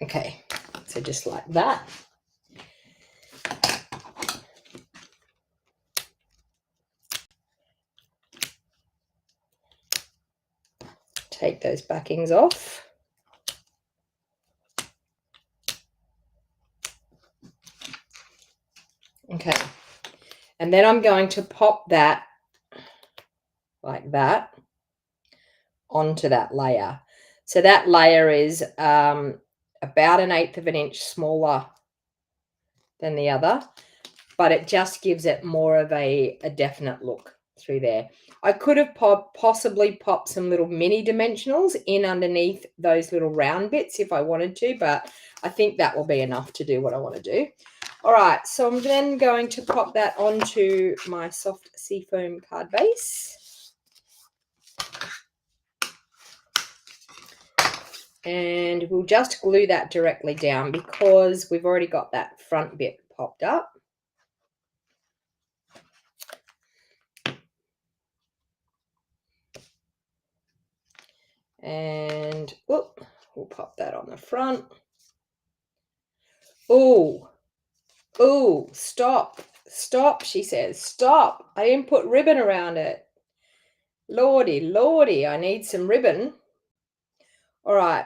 Okay, so just like that. Take those backings off. Okay, and then I'm going to pop that like that onto that layer. So that layer is about 1/8 of an inch smaller than the other, but it just gives it more of a definite look through there. I could have possibly popped some little mini dimensionals in underneath those little round bits if I wanted to, but I think that will be enough to do what I want to do. All right, so I'm then going to pop that onto my soft seafoam card base. And we'll just glue that directly down because we've already got that front bit popped up. And whoop, we'll pop that on the front. Oh, stop, she says. Stop. I didn't put ribbon around it. Lordy, I need some ribbon. All right,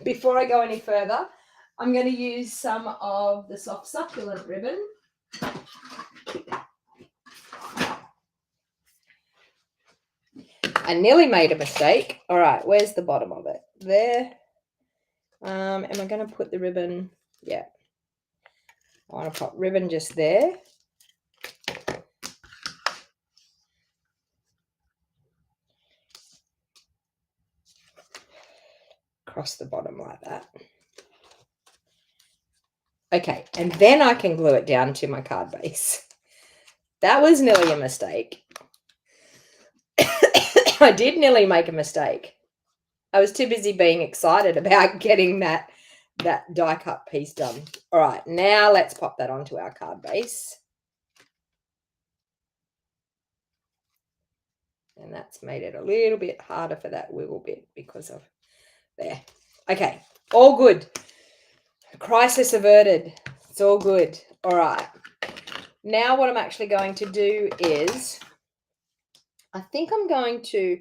before I go any further, I'm going to use some of the soft succulent ribbon. I nearly made a mistake. All right, where's the bottom of it? There. Am I going to put the ribbon? Yeah. I want to put ribbon just there. Across the bottom like that. Okay, and then I can glue it down to my card base. That was nearly a mistake. I did nearly make a mistake. I was too busy being excited about getting that die cut piece done. All right, now let's pop that onto our card base. And that's made it a little bit harder for that wiggle bit because of there. Okay, all good. Crisis averted. It's all good. All right. Now what I'm actually going to do is I think I'm going to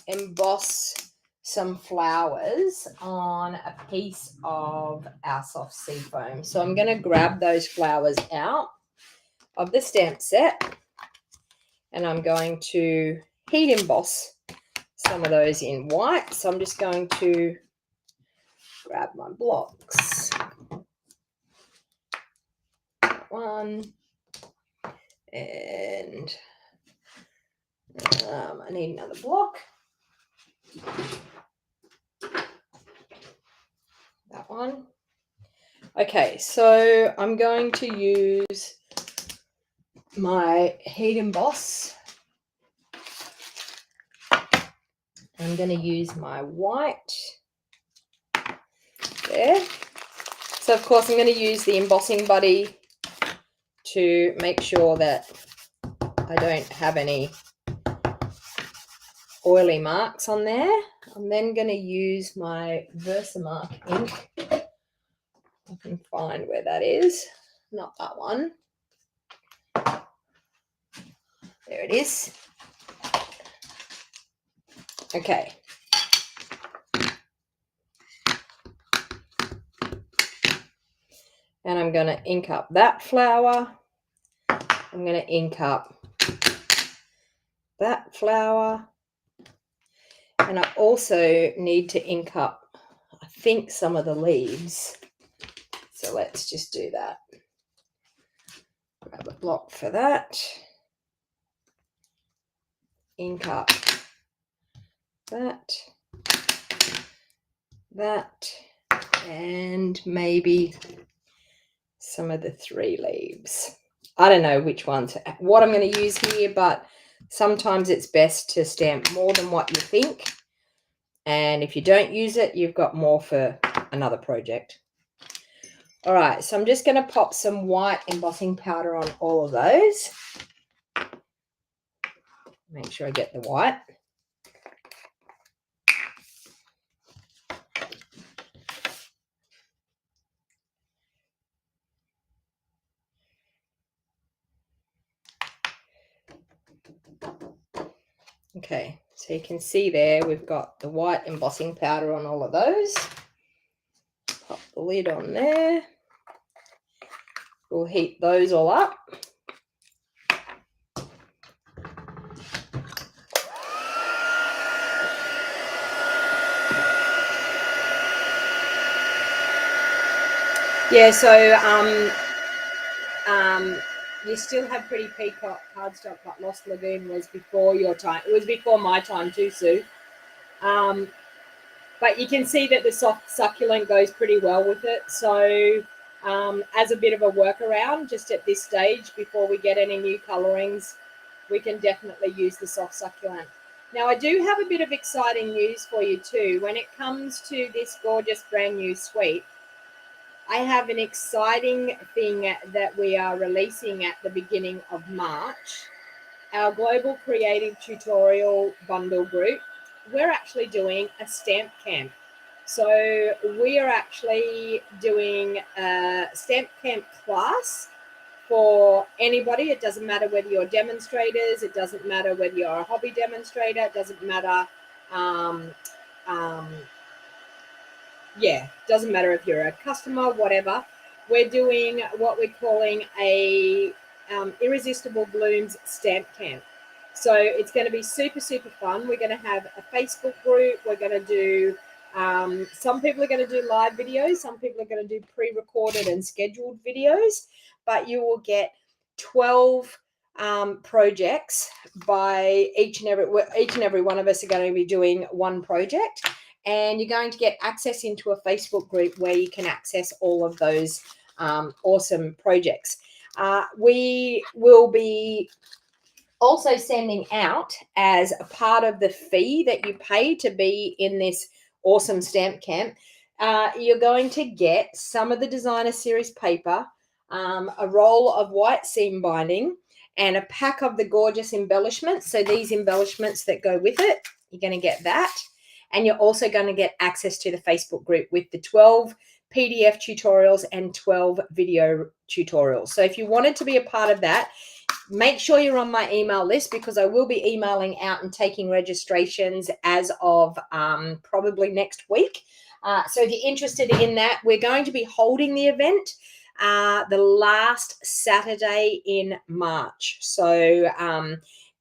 emboss some flowers on a piece of our soft seafoam. So I'm going to grab those flowers out of the stamp set and I'm going to heat emboss some of those in white. So I'm just going to grab my blocks. One. And I need another block. That one. Okay, so I'm going to use my heat emboss. I'm going to use my white there. So, of course, I'm going to use the embossing buddy to make sure that I don't have any oily marks on there. I'm then going to use my Versamark ink. I can find where that is. Not that one. There it is. Okay. And I'm going to ink up that flower. I'm going to ink up that flower. And I also need to ink up, I think, some of the leaves. So let's just do that. Grab a block for that. Ink up that, and maybe some of the 3 leaves. I don't know which ones, what I'm going to use here, but sometimes it's best to stamp more than what you think. And if you don't use it, you've got more for another project. All right, so I'm just going to pop some white embossing powder on all of those. Make sure I get the white. Okay, so you can see there we've got the white embossing powder on all of those. Pop the lid on there. We'll heat those all up. Yeah, so you still have Pretty Peacock cardstock, but Lost Lagoon was before your time. It was before my time too, Sue. But you can see that the soft succulent goes pretty well with it. So as a bit of a workaround, just at this stage, before we get any new colorings, we can definitely use the soft succulent. Now, I do have a bit of exciting news for you too. When it comes to this gorgeous brand new suite, I have an exciting thing that we are releasing at the beginning of March. Our Global Creative Tutorial Bundle Group, we're actually doing a stamp camp. So we are actually doing a stamp camp class for anybody. It doesn't matter whether you're demonstrators, it doesn't matter whether you're a hobby demonstrator, it doesn't matter doesn't matter if you're a customer, whatever. We're doing what we're calling a Irresistible Blooms stamp camp. So it's going to be super, super fun. We're going to have a Facebook group. We're going to do, some people are going to do live videos. Some people are going to do pre-recorded and scheduled videos. But you will get 12 projects by each and every one of us are going to be doing one project. And you're going to get access into a Facebook group where you can access all of those awesome projects. We will be also sending out, as a part of the fee that you pay to be in this awesome stamp camp, you're going to get some of the designer series paper, a roll of white seam binding, and a pack of the gorgeous embellishments. So these embellishments that go with it, you're going to get that. And you're also going to get access to the Facebook group with the 12 PDF tutorials and 12 video tutorials. So if you wanted to be a part of that, make sure you're on my email list, because I will be emailing out and taking registrations as of probably next week. So if you're interested in that, we're going to be holding the event the last Saturday in March. So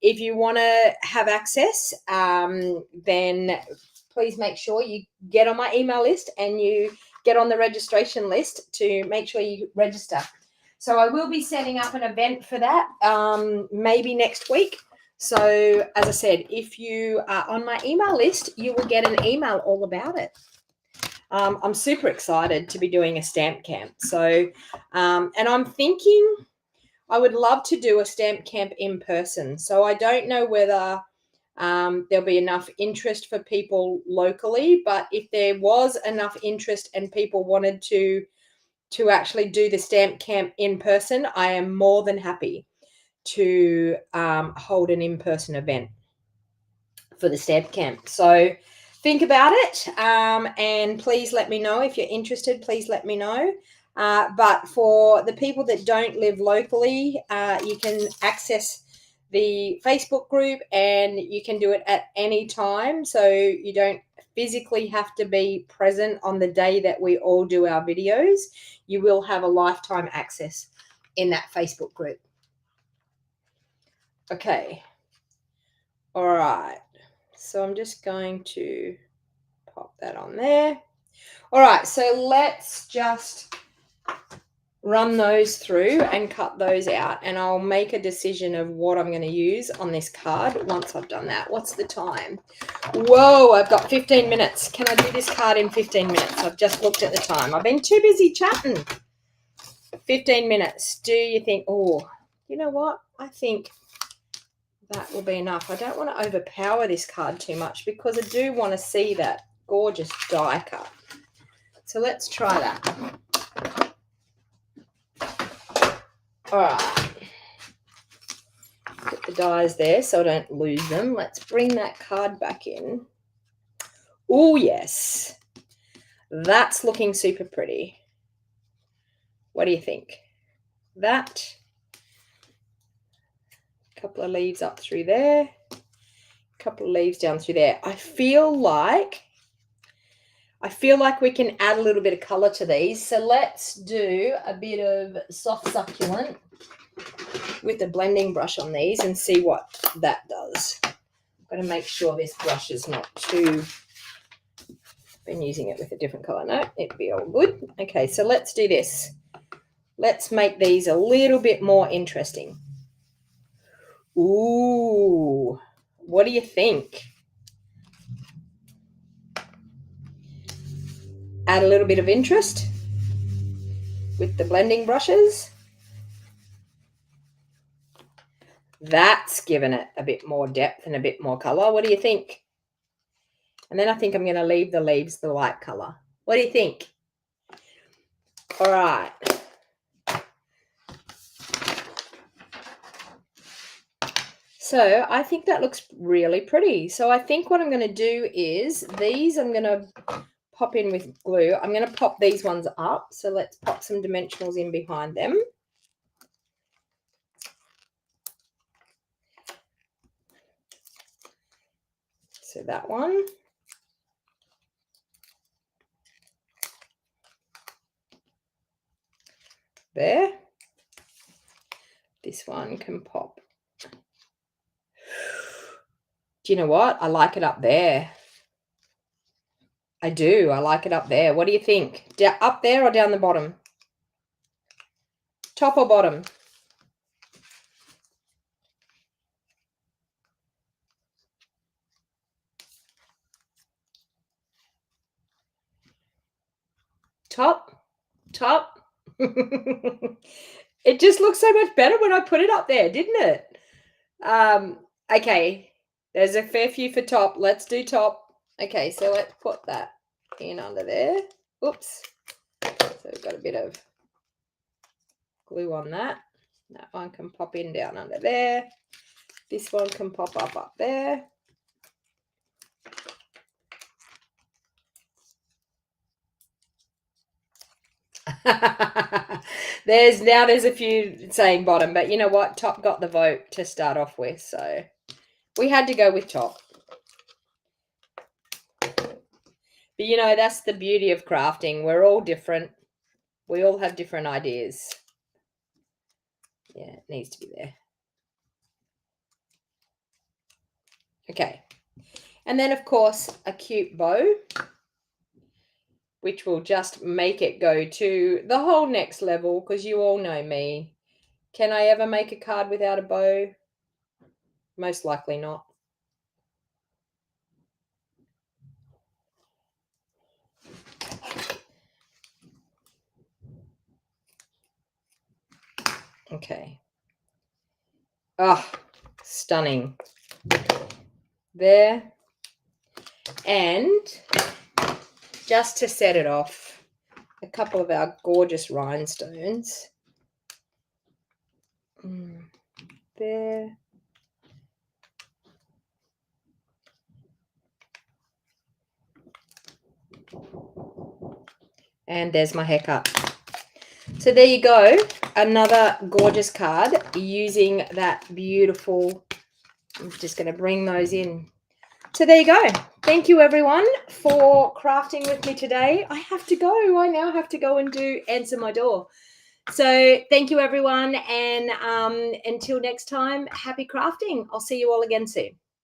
if you want to have access, then please make sure you get on my email list and you get on the registration list to make sure you register. So I will be setting up an event for that maybe next week. So as I said, if you are on my email list, you will get an email all about it. I'm super excited to be doing a stamp camp. So, and I'm thinking I would love to do a stamp camp in person. So I don't know whether there'll be enough interest for people locally, but if there was enough interest and people wanted to actually do the stamp camp in person, I am more than happy to hold an in-person event for the stamp camp. So think about it, and please let me know if you're interested. Please let me know. But for the people that don't live locally, you can access the Facebook group and you can do it at any time. So you don't physically have to be present on the day that we all do our videos. You will have a lifetime access in that Facebook group. Okay. All right. So I'm just going to pop that on there. All right. So let's just run those through and cut those out, and I'll make a decision of what I'm going to use on this card once I've done that. What's the time? Whoa, I've got 15 minutes. Can I do this card in 15 minutes? I've just looked at the time. I've been too busy chatting. 15 minutes. Do you think, oh, you know what? I think that will be enough. I don't want to overpower this card too much because I do want to see that gorgeous die cut. So let's try that. All right. Put the dies there so I don't lose them. Let's bring that card back in. Oh, yes. That's looking super pretty. What do you think? That. A couple of leaves up through there. A couple of leaves down through there. I feel like we can add a little bit of color to these. So let's do a bit of soft succulent with the blending brush on these and see what that does. I'm going to make sure this brush is not too... Been using it with a different color. No, it'd be all good. Okay, so let's do this. Let's make these a little bit more interesting. Ooh, what do you think? Add a little bit of interest with the blending brushes. That's given it a bit more depth and a bit more color. What do you think? And then I think I'm going to leave the leaves the light color. What do you think? All right. So I think that looks really pretty. So I think what I'm going to do is these I'm going to pop in with glue. I'm going to pop these ones up. So let's pop some dimensionals in behind them. So that one. There. This one can pop. Do you know what? I like it up there. I do. I like it up there. What do you think? Up there or down the bottom? Top or bottom? Top? Top? It just looks so much better when I put it up there, didn't it? Okay. There's a fair few for top. Let's do top. Okay, so let's put that in under there. Oops. So we've got a bit of glue on that. That one can pop in down under there. This one can pop up there. there's a few saying bottom, but you know what? Top got the vote to start off with, so we had to go with top. But you know, that's the beauty of crafting. We're all different. We all have different ideas. Yeah, it needs to be there. Okay. And then, of course, a cute bow, which will just make it go to the whole next level, because you all know me. Can I ever make a card without a bow? Most likely not. Okay. Oh, stunning. There. And just to set it off, a couple of our gorgeous rhinestones. There. And there's my haircut. So there you go. Another gorgeous card using that beautiful... I'm just going to bring those in. So there you go. Thank you, everyone, for crafting with me today. I have to go. I now have to go and answer my door. So thank you, everyone. And until next time, happy crafting. I'll see you all again soon.